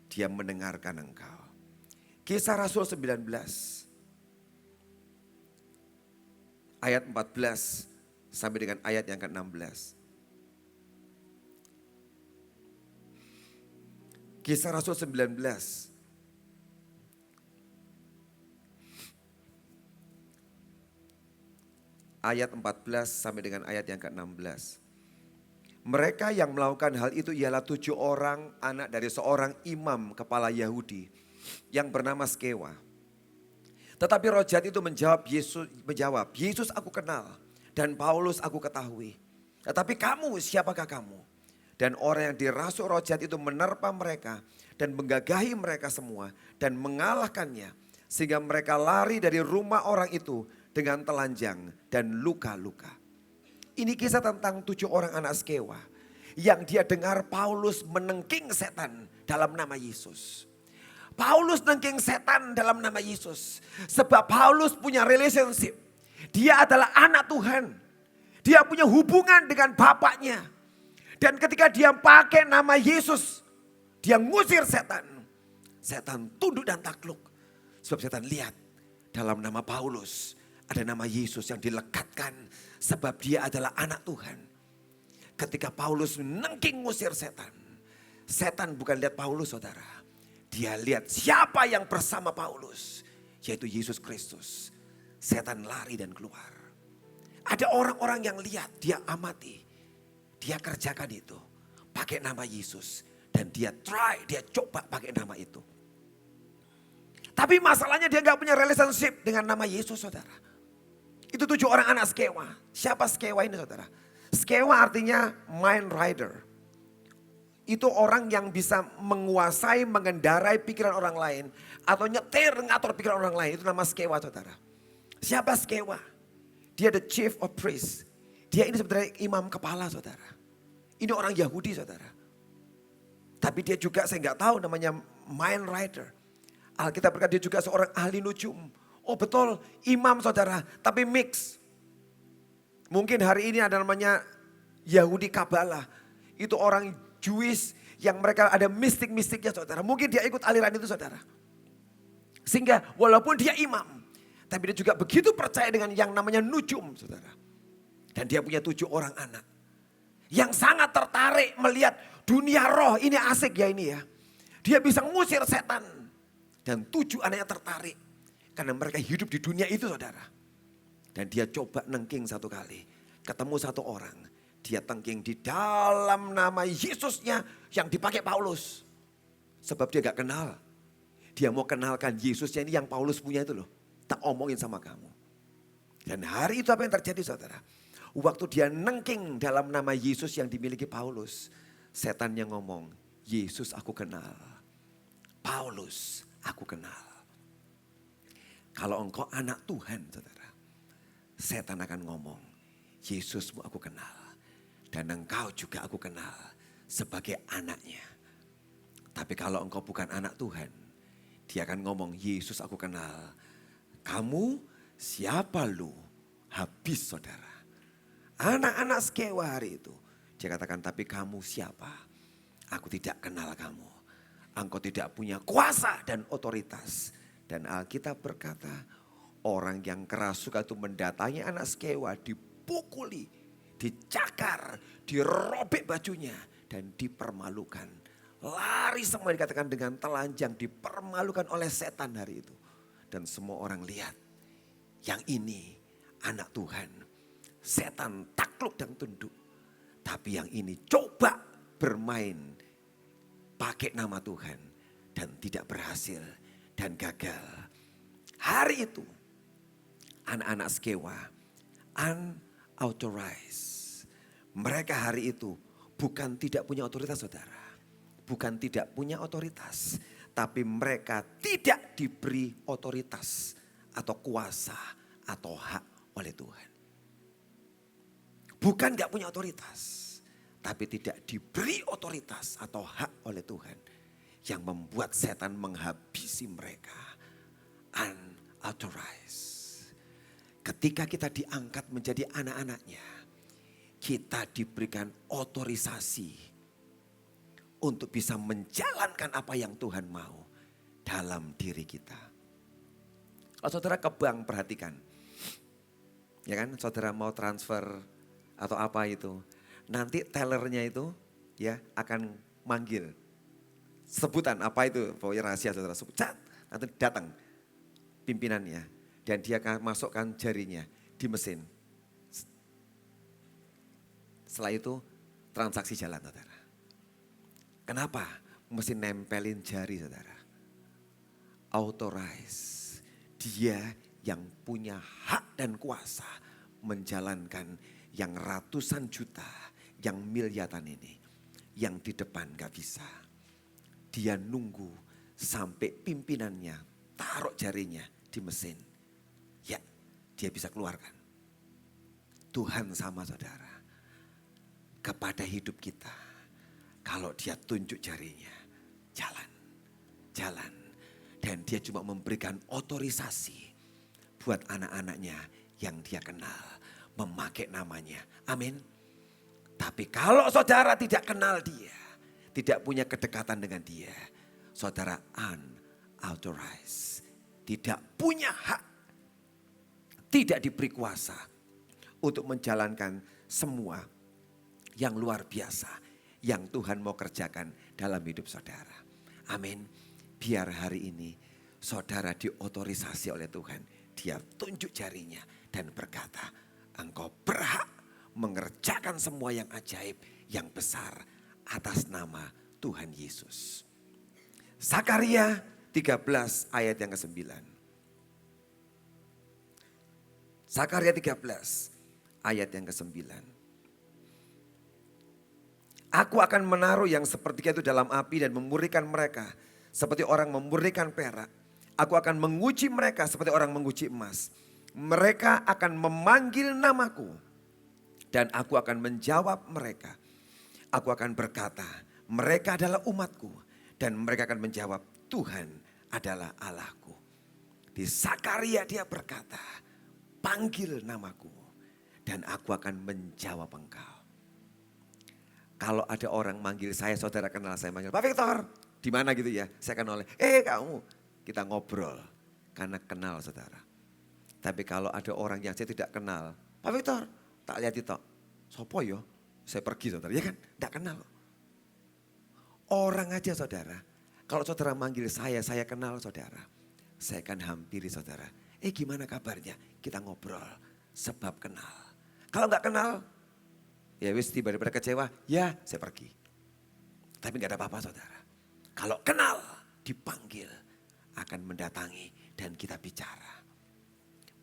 dia mendengarkan engkau. Kisah Rasul 19. Ayat 14 sampai dengan ayat yang ke-16. Kisah Rasul 19. Ayat 14 sampai dengan ayat yang ke-16. Mereka yang melakukan hal itu ialah 7 orang anak dari seorang imam kepala Yahudi yang bernama Skewa. Tetapi roh jahat itu menjawab, Yesus aku kenal dan Paulus aku ketahui. Tetapi kamu, siapakah kamu? Dan orang yang dirasuk roh jahat itu menerpa mereka dan menggagahi mereka semua dan mengalahkannya. Sehingga mereka lari dari rumah orang itu dengan telanjang dan luka-luka. Ini kisah tentang 7 orang anak Skewa yang dia dengar Paulus menengking setan dalam nama Yesus. Paulus nengking setan dalam nama Yesus. Sebab Paulus punya relationship. Dia adalah anak Tuhan. Dia punya hubungan dengan bapaknya. Dan ketika dia pakai nama Yesus, dia ngusir setan. Setan tunduk dan takluk. Sebab setan lihat dalam nama Paulus ada nama Yesus yang dilekatkan. Sebab dia adalah anak Tuhan. Ketika Paulus nengking ngusir setan. Setan bukan lihat Paulus, saudara. Dia lihat siapa yang bersama Paulus. Yaitu Yesus Kristus. Setan lari dan keluar. Ada orang-orang yang lihat, dia amati. Dia kerjakan itu. Pakai nama Yesus. Dan dia coba pakai nama itu. Tapi masalahnya dia gak punya relationship dengan nama Yesus, saudara. Itu 7 orang anak Skewa. Siapa Skewa ini saudara? Skewa artinya mind rider. Itu orang yang bisa menguasai, mengendarai pikiran orang lain. Atau nyetir, ngatur pikiran orang lain. Itu nama Skewa saudara. Siapa Skewa? Dia the chief of priest. Dia ini sebenarnya imam kepala saudara. Ini orang Yahudi saudara. Tapi dia juga saya nggak tahu namanya mind rider. Alkitab berkata dia juga seorang ahli nujum. Oh betul, imam saudara, tapi mix. Mungkin hari ini ada namanya Yahudi Kabbalah. Itu orang Jewish yang mereka ada mistik-mistiknya saudara. Mungkin dia ikut aliran itu saudara. Sehingga walaupun dia imam, tapi dia juga begitu percaya dengan yang namanya nujum saudara. Dan dia punya 7 orang anak. Yang sangat tertarik melihat dunia roh, ini asik ya ini ya. Dia bisa ngusir setan. Dan 7 anaknya tertarik. Karena mereka hidup di dunia itu saudara. Dan dia coba nengking satu kali. Ketemu satu orang. Dia tengking di dalam nama Yesusnya yang dipakai Paulus. Sebab dia gak kenal. Dia mau kenalkan Yesusnya ini yang Paulus punya itu loh. Tak omongin sama kamu. Dan hari itu apa yang terjadi saudara? Waktu dia nengking dalam nama Yesus yang dimiliki Paulus. Setan yang ngomong, Yesus aku kenal. Paulus aku kenal. Kalau engkau anak Tuhan saudara, setan akan ngomong, Yesusmu aku kenal. Dan engkau juga aku kenal sebagai anaknya. Tapi kalau engkau bukan anak Tuhan, dia akan ngomong, Yesus aku kenal. Kamu siapa lu? Habis saudara. Anak-anak Skewa hari itu. Dia katakan, tapi kamu siapa? Aku tidak kenal kamu. Engkau tidak punya kuasa dan otoritas. Dan Alkitab berkata, orang yang kerasukan itu mendatangi anak Skewa, dipukuli, dicakar, dirobek bajunya, dan dipermalukan. Lari semua dikatakan dengan telanjang, dipermalukan oleh setan hari itu. Dan semua orang lihat, yang ini anak Tuhan. Setan takluk dan tunduk. Tapi yang ini coba bermain pakai nama Tuhan dan tidak berhasil. Dan gagal. Hari itu anak-anak Skewa unauthorized. Mereka hari itu bukan tidak punya otoritas saudara. Bukan tidak punya otoritas. Tapi mereka tidak diberi otoritas atau kuasa atau hak oleh Tuhan. Bukan gak punya otoritas. Tapi tidak diberi otoritas atau hak oleh Tuhan. Yang membuat setan menghabisi mereka. Unauthorized. Ketika kita diangkat menjadi anak-anaknya. Kita diberikan otorisasi. Untuk bisa menjalankan apa yang Tuhan mau. Dalam diri kita. Kalau saudara ke bank perhatikan. Ya kan, saudara mau transfer atau apa itu. Nanti tellernya itu ya akan manggil. Sebutan apa itu, pokoknya rahasia saudara sebut. Nanti datang pimpinannya dan dia akan masukkan jarinya di mesin. Setelah itu transaksi jalan saudara. Kenapa? Mesin nempelin jari saudara. Authorize. Dia yang punya hak dan kuasa menjalankan yang ratusan juta, yang miliaran ini. Yang di depan gak bisa. Dia nunggu sampai pimpinannya taruh jarinya di mesin. Ya, dia bisa keluarkan. Tuhan sama saudara. Kepada hidup kita. Kalau dia tunjuk jarinya, jalan. Jalan. Dan dia cuma memberikan otorisasi buat anak-anaknya yang dia kenal. Memakai namanya. Amin. Tapi kalau saudara tidak kenal dia. Tidak punya kedekatan dengan dia. Saudara unauthorized. Tidak punya hak. Tidak diberi kuasa. Untuk menjalankan semua yang luar biasa. Yang Tuhan mau kerjakan dalam hidup saudara. Amin. Biar hari ini saudara diotorisasi oleh Tuhan. Dia tunjuk jarinya dan berkata, engkau berhak mengerjakan semua yang ajaib, yang besar atas nama Tuhan Yesus. Zakaria 13 ayat yang ke-9. Zakaria 13 ayat yang ke-9. Aku akan menaruh yang sepertiga itu dalam api dan memurnikan mereka seperti orang memurnikan perak. Aku akan menguji mereka seperti orang menguji emas. Mereka akan memanggil namaku dan aku akan menjawab mereka. Aku akan berkata, mereka adalah umatku, dan mereka akan menjawab, Tuhan adalah Allahku. Di Zakaria dia berkata, panggil namaku dan aku akan menjawab engkau. Kalau ada orang manggil saya, saudara kenal saya manggil, Pak Victor, di mana gitu ya? Saya akan oleh, kamu, kita ngobrol karena kenal saudara. Tapi kalau ada orang yang saya tidak kenal, Pak Victor, tak lihat itu, sopo yo, saya pergi saudara, ya kan? Tidak kenal. Orang aja saudara, kalau saudara manggil saya kenal saudara. Saya akan hampiri saudara, gimana kabarnya? Kita ngobrol, sebab kenal. Kalau nggak kenal, ya wis tiba daripada kecewa, ya saya pergi. Tapi nggak ada apa-apa saudara. Kalau kenal, dipanggil, akan mendatangi dan kita bicara.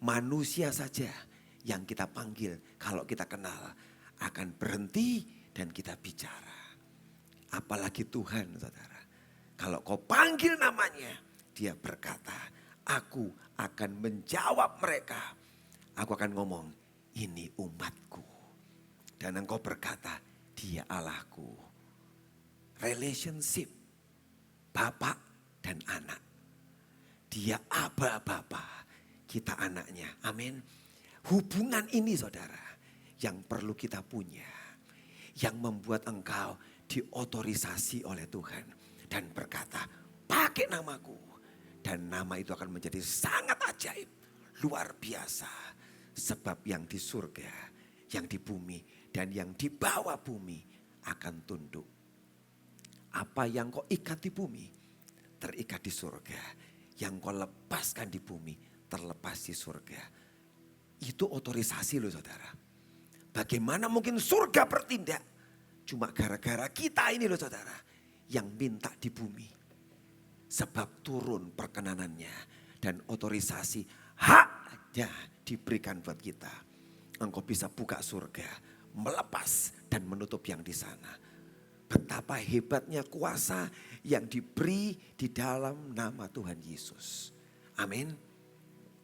Manusia saja yang kita panggil, kalau kita kenal, akan berhenti dan kita bicara. Apalagi Tuhan saudara. Kalau kau panggil namanya, dia berkata, aku akan menjawab mereka. Aku akan ngomong, ini umatku. Dan engkau berkata, dia Allahku. Relationship bapak dan anak. Dia Aba Bapa, kita anaknya. Amin. Hubungan ini saudara yang perlu kita punya. Yang membuat engkau diotorisasi oleh Tuhan. Dan berkata, pakai namaku. Dan nama itu akan menjadi sangat ajaib. Luar biasa. Sebab yang di surga, yang di bumi, dan yang di bawah bumi akan tunduk. Apa yang kau ikat di bumi, terikat di surga. Yang kau lepaskan di bumi, terlepas di surga. Itu otorisasi loh saudara. Bagaimana mungkin surga bertindak? Cuma gara-gara kita ini loh saudara. Yang minta di bumi. Sebab turun perkenanannya. Dan otorisasi haknya diberikan buat kita. Engkau bisa buka surga. Melepas dan menutup yang di sana. Betapa hebatnya kuasa yang diberi di dalam nama Tuhan Yesus. Amin.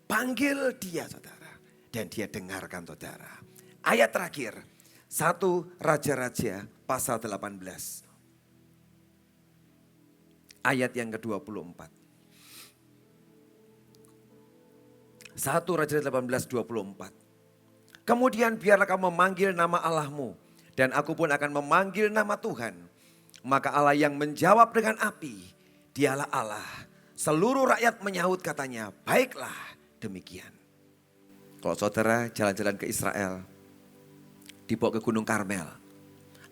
Panggil dia saudara. Dan dia dengarkan saudara. Ayat terakhir. 1 Raja-Raja pasal 18. Ayat yang ke-24. 1 Raja-Raja 18:24. Kemudian biarlah kamu memanggil nama Allahmu. Dan aku pun akan memanggil nama Tuhan. Maka Allah yang menjawab dengan api. Dialah Allah. Seluruh rakyat menyahut katanya. Baiklah demikian. Kalau saudara jalan-jalan ke Israel. Dibawa ke Gunung Karmel.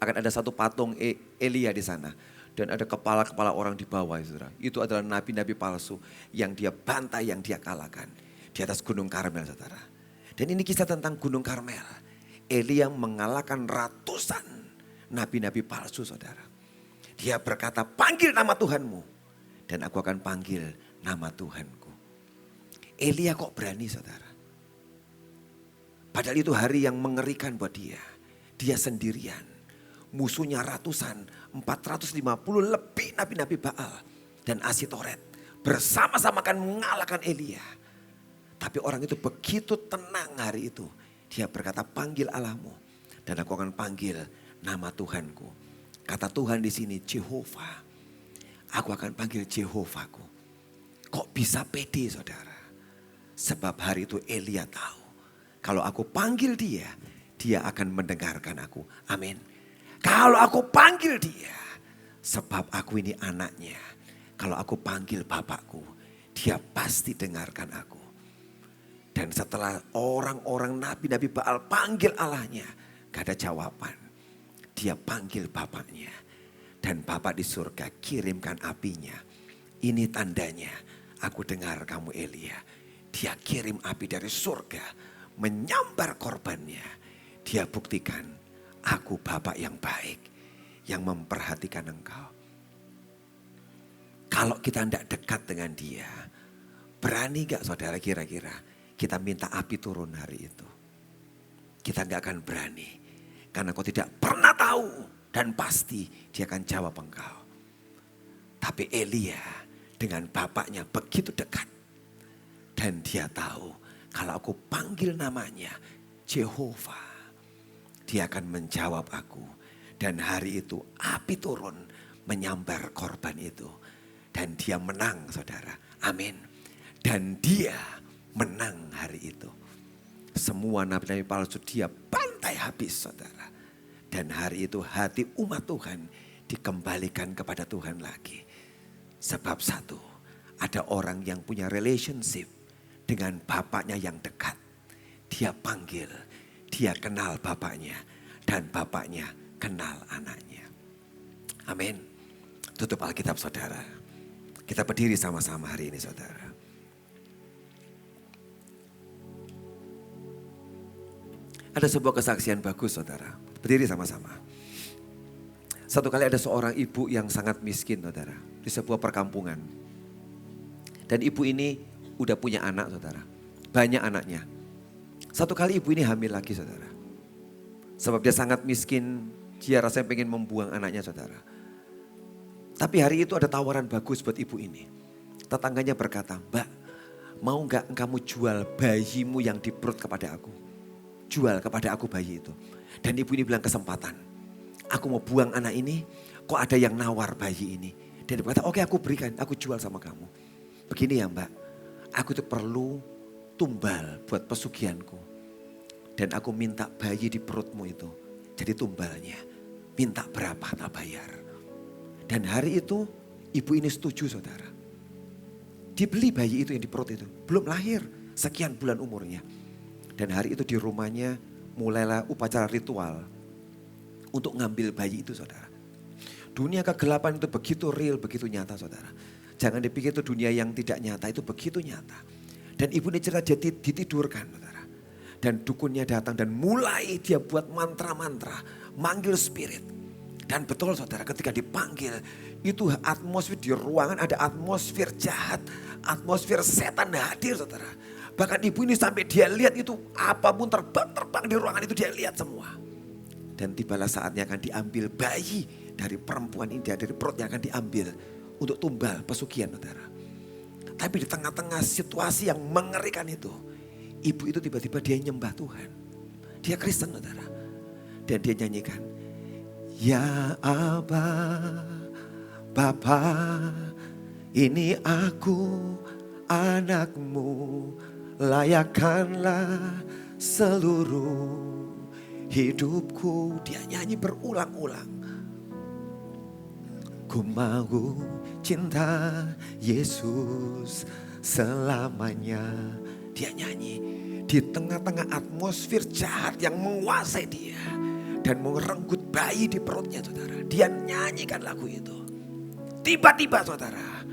Akan ada satu patung Elia di sana. Dan ada kepala-kepala orang di bawah saudara. Itu adalah nabi-nabi palsu. Yang dia bantai, yang dia kalahkan. Di atas Gunung Karmel saudara. Dan ini kisah tentang Gunung Karmel. Elia mengalahkan ratusan nabi-nabi palsu saudara. Dia berkata, panggil nama Tuhanmu. Dan aku akan panggil nama Tuhanku. Elia kok berani saudara. Padahal itu hari yang mengerikan buat dia. Dia sendirian. Musuhnya ratusan, 450 lebih nabi-nabi Baal. Dan Asitoret. Bersama-sama akan mengalahkan Elia. Tapi orang itu begitu tenang hari itu. Dia berkata, panggil Allahmu. Dan aku akan panggil nama Tuhanku. Kata Tuhan di sini, Jehovah. Aku akan panggil Jehovahku. Kok bisa pede saudara? Sebab hari itu Elia tahu. Kalau aku panggil dia, dia akan mendengarkan aku. Amin. Kalau aku panggil dia, sebab aku ini anaknya. Kalau aku panggil bapakku, dia pasti dengarkan aku. Dan setelah orang-orang nabi-nabi Baal panggil Allahnya, gak ada jawaban. Dia panggil bapaknya. Dan bapak di surga kirimkan apinya. Ini tandanya, aku dengar kamu Elia. Dia kirim api dari surga, menyambar korbannya. Dia buktikan, aku bapak yang baik, yang memperhatikan engkau. Kalau kita tidak dekat dengan dia, berani gak saudara kira-kira? kita minta api turun hari itu. Kita gak akan berani. Karena kau tidak pernah tahu dan pasti dia akan jawab engkau. Tapi Elia dengan bapaknya begitu dekat. Dan dia tahu kalau aku panggil namanya Jehovah, dia akan menjawab aku. Dan hari itu api turun menyambar korban itu. Dan dia menang saudara. Amin. Dan dia menang hari itu. Semua nabi-nabi palsu dia bantai habis saudara. Dan hari itu hati umat Tuhan dikembalikan kepada Tuhan lagi. Sebab satu, ada orang yang punya relationship dengan bapaknya yang dekat. Dia panggil, dia kenal bapaknya. Dan bapaknya kenal anaknya. Amin. Tutup Alkitab saudara. Kita berdiri sama-sama hari ini saudara. Ada sebuah kesaksian bagus saudara. Berdiri sama-sama. Satu kali ada seorang ibu yang sangat miskin saudara. Di sebuah perkampungan. Dan ibu ini udah punya anak saudara. Banyak anaknya. Satu kali ibu ini hamil lagi saudara. Sebab dia sangat miskin. Dia rasanya pengen membuang anaknya saudara. Tapi hari itu ada tawaran bagus buat ibu ini. Tetangganya berkata, Mbak, mau gak kamu jual bayimu yang di perut kepada aku? Jual kepada aku bayi itu. Dan ibu ini bilang kesempatan. Aku mau buang anak ini, kok ada yang nawar bayi ini. Dan dia berkata, oke aku berikan, aku jual sama kamu. Begini ya Mbak, aku tuh perlu tumbal buat pesugihanku. Dan aku minta bayi di perutmu itu, jadi tumbalnya. Minta berapa tak bayar. Dan hari itu ibu ini setuju saudara. Dibeli bayi itu yang di perut itu, belum lahir, sekian bulan umurnya. Dan hari itu di rumahnya mulailah upacara ritual untuk ngambil bayi itu saudara. Dunia kegelapan itu begitu real, begitu nyata saudara. Jangan dipikir itu dunia yang tidak nyata, itu begitu nyata. Dan ibu ini cerita dia ditidurkan saudara. Dan dukunnya datang dan mulai dia buat mantra-mantra, manggil spirit. Dan betul saudara ketika dipanggil, itu atmosfer di ruangan ada atmosfer jahat, atmosfer setan hadir saudara. Bahkan ibu ini sampai dia lihat itu apapun terbang-terbang di ruangan itu dia lihat semua. Dan tibalah saatnya akan diambil bayi dari perempuan ini, dari perutnya akan diambil untuk tumbal pesugihan saudara. Tapi di tengah-tengah situasi yang mengerikan itu, ibu itu tiba-tiba dia nyembah Tuhan. Dia Kristen saudara. Dan dia nyanyikan, Ya Aba, Bapa, ini aku anakmu, layakkanlah seluruh hidupku. Dia nyanyi berulang-ulang. Ku mau cinta Yesus selamanya. Dia nyanyi di tengah-tengah atmosfer jahat yang menguasai dia. Dan merenggut bayi di perutnya saudara. Dia nyanyikan lagu itu. Tiba-tiba saudara,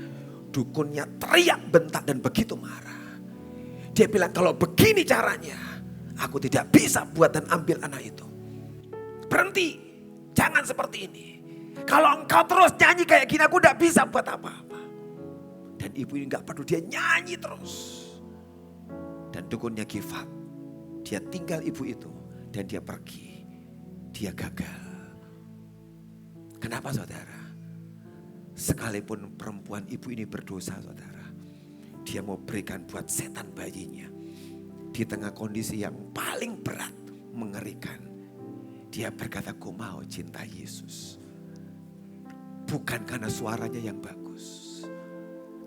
dukunnya teriak bentak dan begitu marah. Dia bilang kalau begini caranya, aku tidak bisa buat dan ambil anak itu. Berhenti, jangan seperti ini. Kalau engkau terus nyanyi kayak gini, aku tidak bisa buat apa-apa. Dan ibu ini gak peduli, dia nyanyi terus. Dan dukunnya give up. Dia tinggal ibu itu dan dia pergi. Dia gagal. Kenapa saudara? Sekalipun perempuan ibu ini berdosa saudara. Dia mau berikan buat setan bayinya. Di tengah kondisi yang paling berat, mengerikan. Dia berkata, ku mau cinta Yesus. Bukan karena suaranya yang bagus.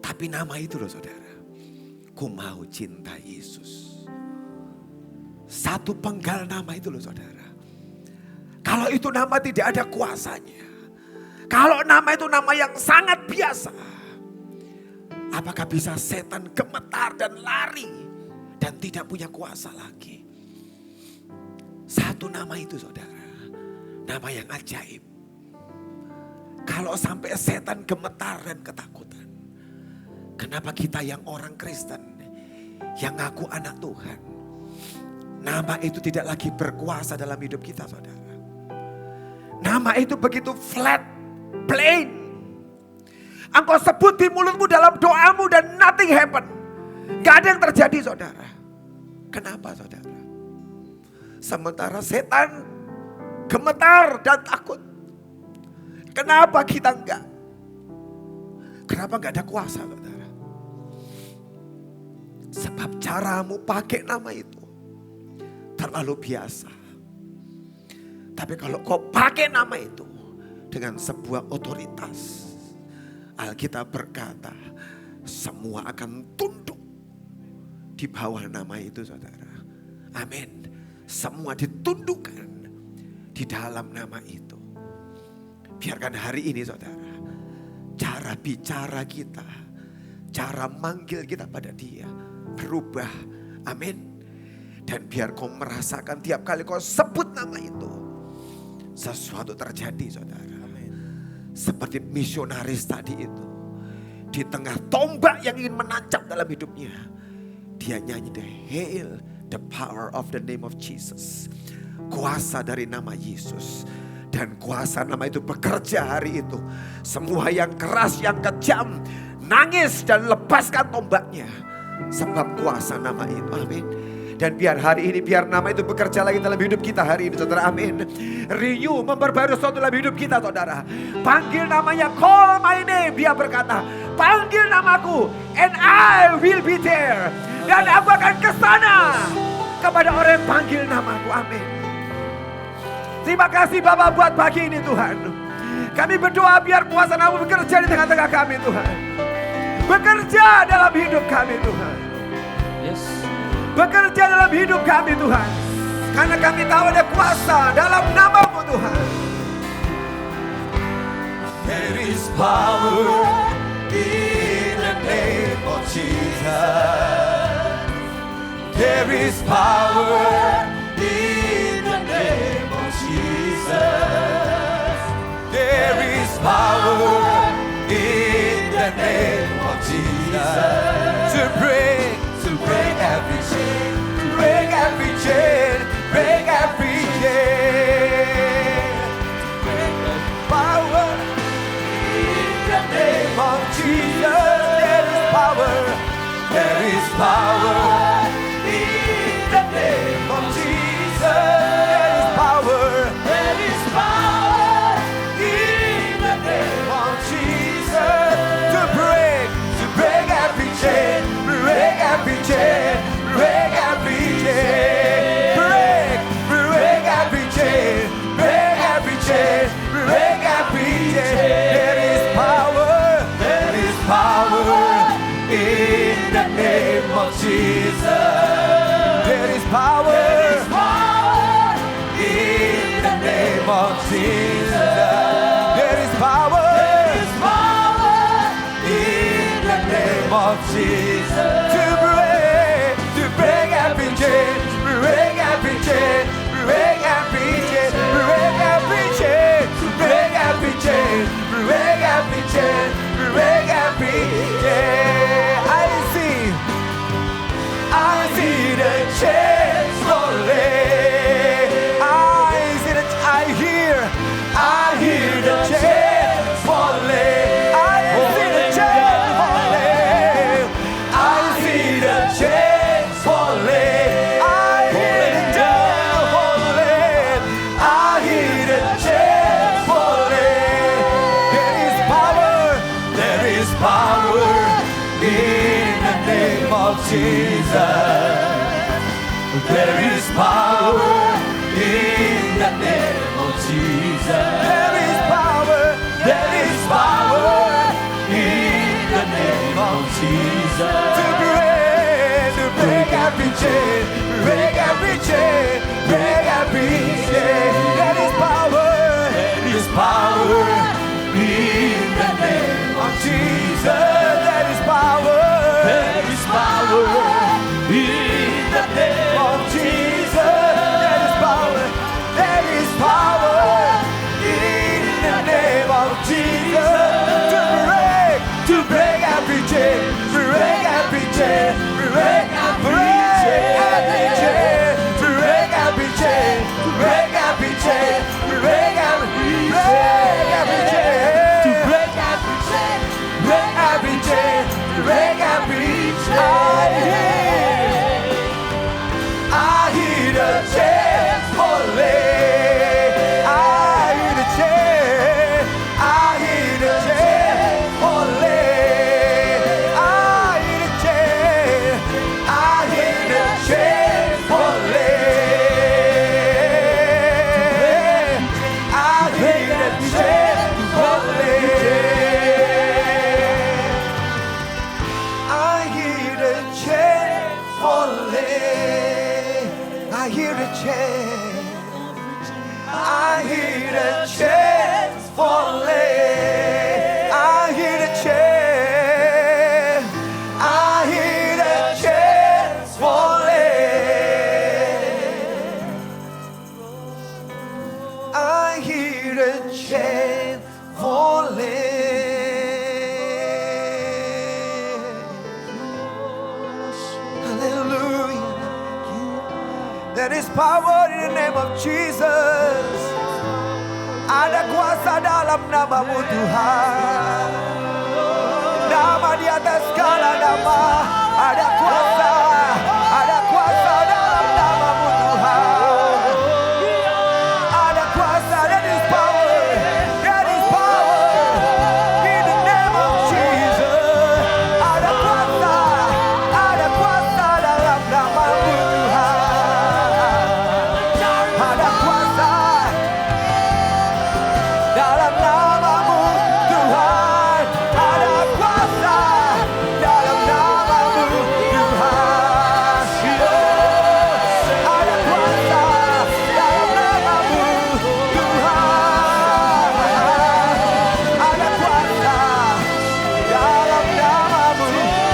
Tapi nama itu loh saudara. Ku mau cinta Yesus. Satu penggal nama itu loh saudara. Kalau itu nama tidak ada kuasanya. Kalau nama itu nama yang sangat biasa. Apakah bisa setan gemetar dan lari. Dan tidak punya kuasa lagi. Satu nama itu saudara. Nama yang ajaib. Kalau sampai setan gemetar dan ketakutan. Kenapa kita yang orang Kristen. Yang ngaku anak Tuhan. Nama itu tidak lagi berkuasa dalam hidup kita saudara. Nama itu begitu flat, plain. Engkau sebut di mulutmu dalam doamu dan nothing happen. Gak ada yang terjadi saudara. Kenapa saudara? Sementara setan gemetar dan takut. Kenapa kita enggak? Kenapa enggak ada kuasa saudara? Sebab caramu pakai nama itu terlalu biasa. Tapi kalau kau pakai nama itu dengan sebuah otoritas, Alkitab berkata semua akan tunduk di bawah nama itu saudara. Amin. Semua ditundukkan di dalam nama itu. Biarkan hari ini saudara, cara bicara kita, cara manggil kita pada Dia berubah. Amin. Dan biar kau merasakan tiap kali kau sebut nama itu, sesuatu terjadi saudara. Seperti misionaris tadi itu, di tengah tombak yang ingin menancap dalam hidupnya, dia nyanyi, the hail the power of the name of Jesus. Kuasa dari nama Yesus. Dan kuasa nama itu bekerja hari itu. Semua yang keras, yang kejam, nangis dan lepaskan tombaknya. Sebab kuasa nama itu. Amin. Dan biar hari ini, biar nama itu bekerja lagi dalam hidup kita hari ini saudara. Amin. Renew, memperbarui sesuatu dalam hidup kita saudara. Panggil namanya, call my name. Dia berkata, panggil namaku and I will be there. Dan aku akan ke sana kepada orang yang panggil namaku. Amin. Terima kasih Bapak buat pagi ini Tuhan. Kami berdoa biar kuasa nama bekerja di tengah-tengah kami Tuhan. Bekerja dalam hidup kami Tuhan. Yes. Bekerja dalam hidup kami Tuhan. Karena kami tahu ada kuasa dalam nama-Mu Tuhan. There is power in the name of Jesus. There is power in the name of Jesus. There is power in the name of Jesus. To break every chain, break every chain, break every chain. Power in the name of Jesus. There is power. There is power in the name of Jesus. There is power. There is power in the name of Jesus. To break every chain, break every chain, break every chain, break every chain, break every chain, break every chain. There is power in the name of Jesus. There is power in the name of Jesus. There is power in the name of Jesus. To break every chain, break every chain, break every chain, break every chain, break every chain, break every chain, break every chain. I see the chains falling. I hear the chains falling. I see the chains falling. I see the chains falling. I hear the chains falling. I hear the chains falling. There is power in the name of Jesus. There is power in the name of Jesus. There is power in the name of Jesus. To break every chain, break every chain, break every chain. There is power in the name of Jesus. There is power in the name of Jesus. There is power in the name of Jesus. To break every chain, break every chain, break every chain. I hear the chains. I hear the chains falling. I hear the chains. I hear the chains falling. I hear the chains falling. Hallelujah. There is power in the name of Jesus. Ada kuasa dalam namamu Tuhan. Nama di atas segala nama. Ada kuasa dalam namamu Tuhan. Ada kuasa, there is power. There is power in the name of Jesus. Ada kuasa dalam namamu Tuhan. Ada kuasa dalam namamu Tuhan. Ada kuasa dalam namamu Tuhan. Ada kuasa dalam namamu Tuhan. Ada kuasa dalam namamu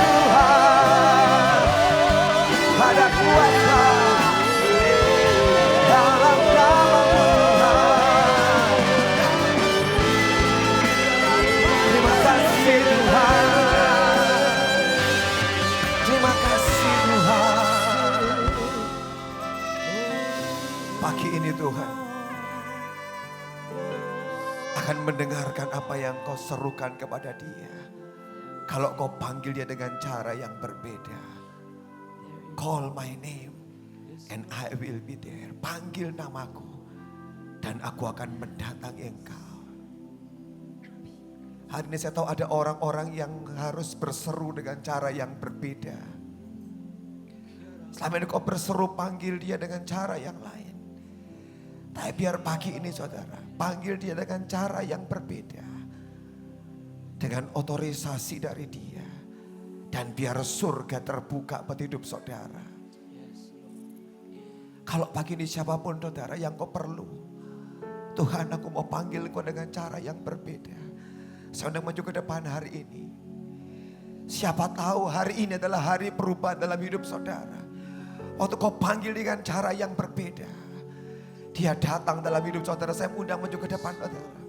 Tuhan. Ada kuasa dalam namamu Tuhan. Terima kasih Tuhan. Terima kasih Tuhan. Pagi ini Tuhan akan mendengarkan apa yang kau serukan kepada dia. Kalau kau panggil dia dengan cara yang berbeda. Call my name and I will be there. Panggil namaku dan aku akan mendatangi engkau. Hari ini saya tahu ada orang-orang yang harus berseru dengan cara yang berbeda. Selama ini kau berseru panggil dia dengan cara yang lain. Tapi biar pagi ini saudara, panggil dia dengan cara yang berbeda. Dengan otorisasi dari dia. Dan biar surga terbuka buat hidup saudara. Kalau pagi ini siapapun saudara yang kau perlu. Tuhan aku mau panggil kau dengan cara yang berbeda. Saya undang maju ke depan hari ini. Siapa tahu hari ini adalah hari perubahan dalam hidup saudara. Waktu kau panggil dengan cara yang berbeda. Dia datang dalam hidup saudara. Saya undang maju ke depan saudara.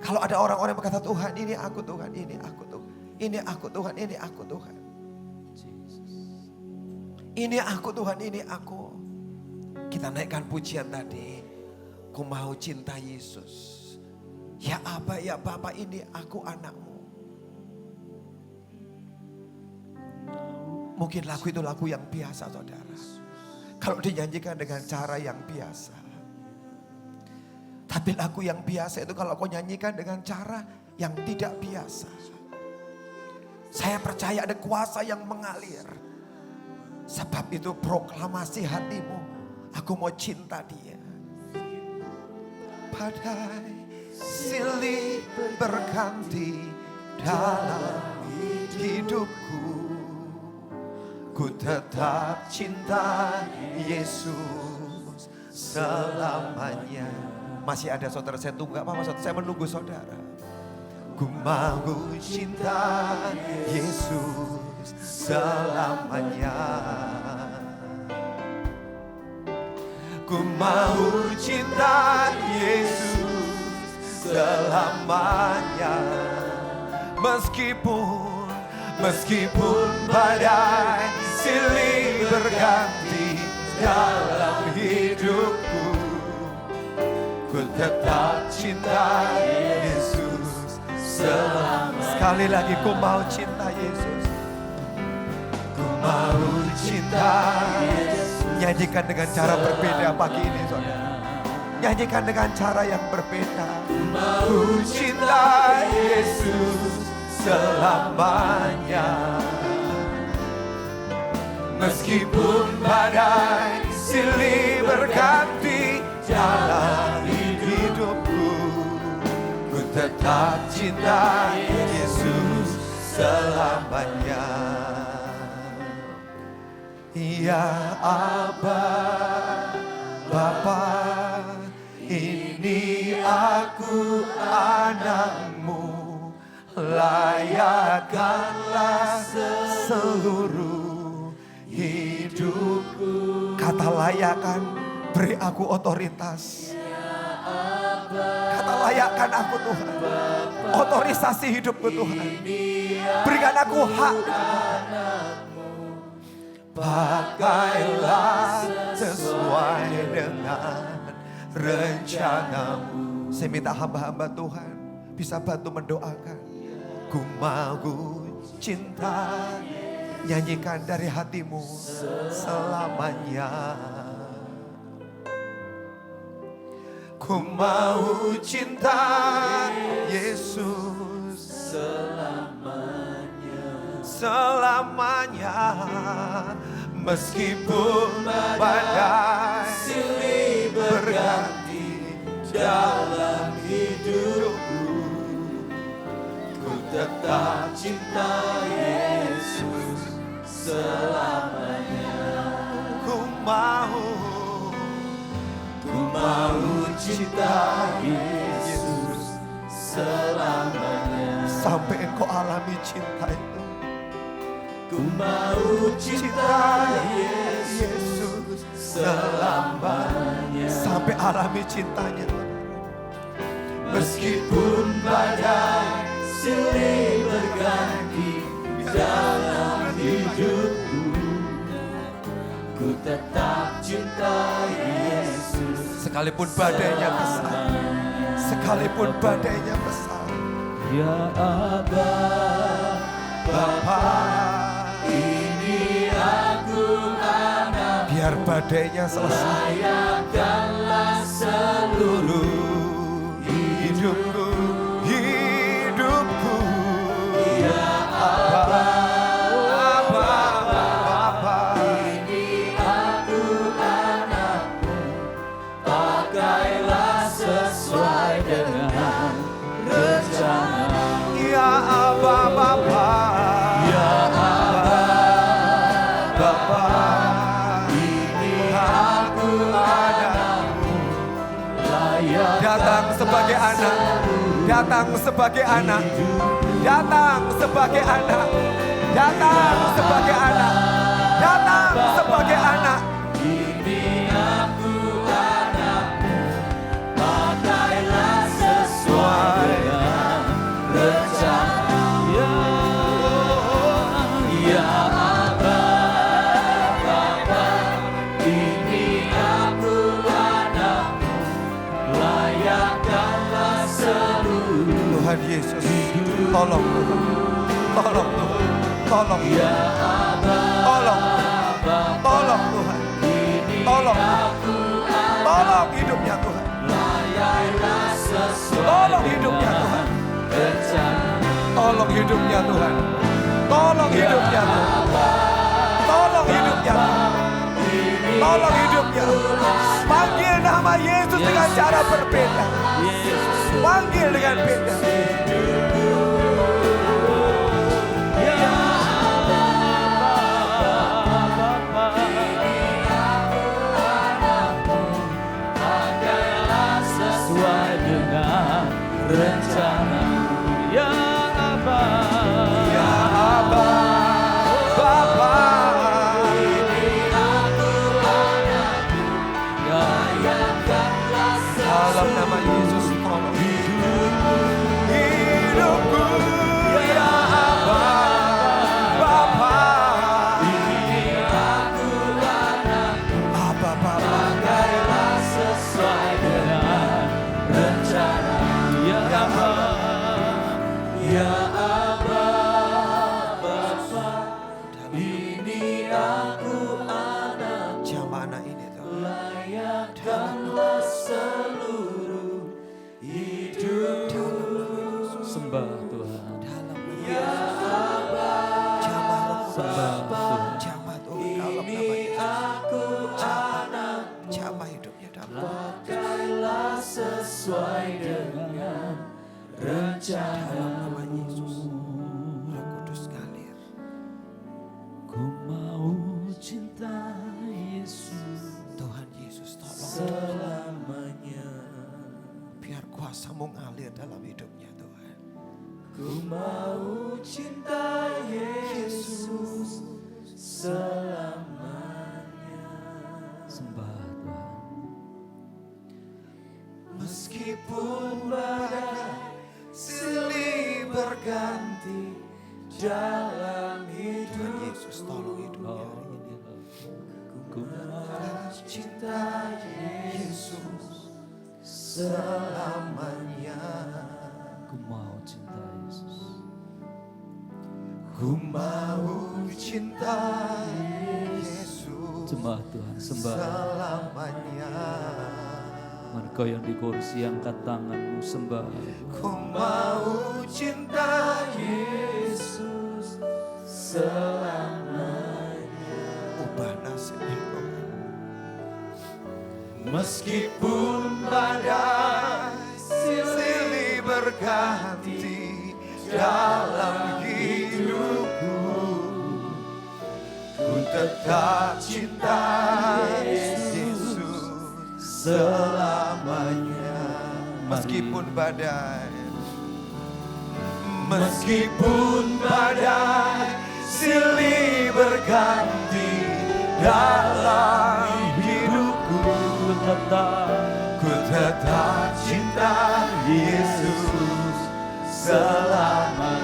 Kalau ada orang-orang yang berkata Tuhan ini aku Tuhan, ini aku Tuhan. Ini aku Tuhan, ini aku Tuhan. Ini aku Tuhan, ini aku. Kita naikkan pujian tadi. Ku mau cinta Yesus. Ya Aba, ya Bapa, ini aku anakmu. Mungkin lagu itu lagu yang biasa saudara. Kalau dinyanyikan dengan cara yang biasa. Tapi lagu yang biasa itu kalau kau nyanyikan dengan cara yang tidak biasa. Saya percaya ada kuasa yang mengalir. Sebab itu proklamasi hatimu. Aku mau cinta dia. Badai silih berganti dalam hidupku. Ku tetap cinta Yesus selamanya. Masih ada saudara, saya tunggu, gak apa-apa saudara, saya menunggu saudara. Ku mau cinta Yesus selamanya. Ku mau cinta Yesus selamanya. Meskipun badai silih berganti dalam hidupku, ku tetap cinta Yesus selamanya. Sekali lagi ku mau cinta Yesus. Ku mau cinta Yesus. Nyanyikan dengan cara berbeda pagi ini saudara. Nyanyikan dengan cara yang berbeda. Ku mau cinta Yesus selamanya. Meskipun badai silih berganti dalam hidupku, ku tetap cinta Yesus selamanya. Ya Aba, Bapa, ini aku anakmu, layakkanlah seluruh hidupku. Kata layakkan, beri aku otoritas. Kata layakkan aku Tuhan, otorisasi hidupku Tuhan. Berikan aku hak. Pakailah sesuai dengan rencanamu. Saya minta hamba-hamba Tuhan bisa bantu mendoakan. Ku mau cinta, nyanyikan dari hatimu selamanya. Ku mau cinta Yesus selamanya, meskipun badai silih berganti dalam hidupku, ku tetap cinta Yesus selamanya. Ku mau cinta Yesus selamanya. Sampai engkau alami cinta itu. Ku mau cinta Yesus selamanya. Sampai alami cintanya. Meskipun badai silih berganti dalam hidupku, ku tetap cinta Yesus. Sekalipun badainya besar, sekalipun badainya besar. Ya Aba, Bapa, ini aku anak. Biar badainya selesai, layakkanlah seluruh hidupku, hidupku. Ya Aba, Bapa, ini aku anakmu. Pakailah sesuai dengan rencana. Ya Aba, Bapa, ya Aba, Bapa, ini aku anakmu. Datang sebagai anak, datang sebagai anak, datang sebagai anak, datang sebagai anak, datang sebagai anak. Ini aku anakmu, pakailah sesuai dengan rencana. Ya Aba, Bapa, ini aku anakmu, layakkanlah seluruh. Tuhan Yesus, tolong Tuhan, tolong Tuhan, tolong ya Aba, tolong, tolong Tuhan, tolong, tolong hidupnya Tuhan, tolong hidupnya Tuhan, tolong hidupnya Tuhan, tolong hidupnya Tuhan, tolong hidupnya Tuhan, tolong hidupnya. Panggil nama Yesus dengan cara berbeda, panggil dengan beda. Rencana ya Aba, ya Aba, Bapa, ini aku anakmu, layakkanlah dalam nama Yesus. Tolong hidupku, ya Aba, Bapa, ini aku anakmu, Aba, Bapa, pakailah sesuai dengan rencana. Ya Aba, ya Aba, Bapa, ini aku anak. Siapa anak ini tuh? Layakkanlah seluruh hidup. Sembah Tuhan. Ya Aba, sembah Tuhan. Ini aku anak. Siapa hidupnya dalam? Pakailah sesuai dengan rencana nama Yesus. Roh Kudus ngalir. Ku mau cinta mengalir dalam hidupnya Tuhan. Ku mau cinta Yesus selamanya. Sembah Tuhan. Meskipun badai silih berganti dalam Tuhan hidup, Yesus tolong hidupnya hari ini. ku mau cinta Yesus selamanya. Ku mau cinta Yesus. Ku mau cinta Yesus Sembah Tuhan, sembah. selamanya. Engkau yang di kursi, angkat tanganmu, sembah. Ku mau cinta Yesus selamanya. Ubah nasibnya Tuhan. Meskipun badai silih berganti dalam hidupku, ku tetap cinta Yesus selamanya. Meskipun badai, Meskipun badai silih berganti dalam hidupku, ku tetap cinta Yesus selamanya.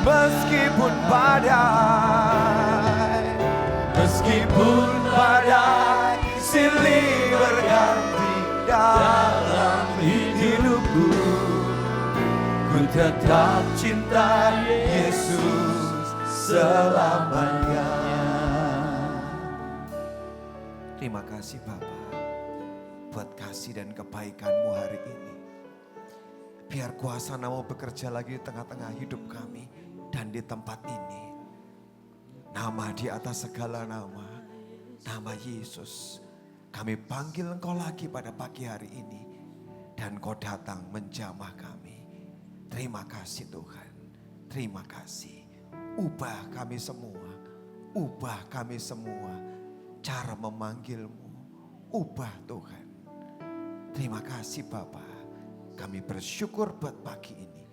Meskipun badai silih berganti dalam hidupku, ku tetap cinta Yesus selamanya. terima kasih Bapa buat kasih dan kebaikan-Mu hari ini. Biar kuasa Nama bekerja lagi di tengah-tengah hidup kami dan di tempat ini. Nama di atas segala nama, nama Yesus. Kami panggil Engkau lagi pada pagi hari ini dan Kau datang menjamah kami. Terima kasih Tuhan, terima kasih. Ubah kami semua, ubah kami semua. Cara memanggil-Mu, ubah Tuhan. Terima kasih Bapa. Kami bersyukur buat pagi ini.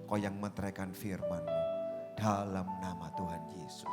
Kau yang meteraikan firman-Mu dalam nama Tuhan Yesus.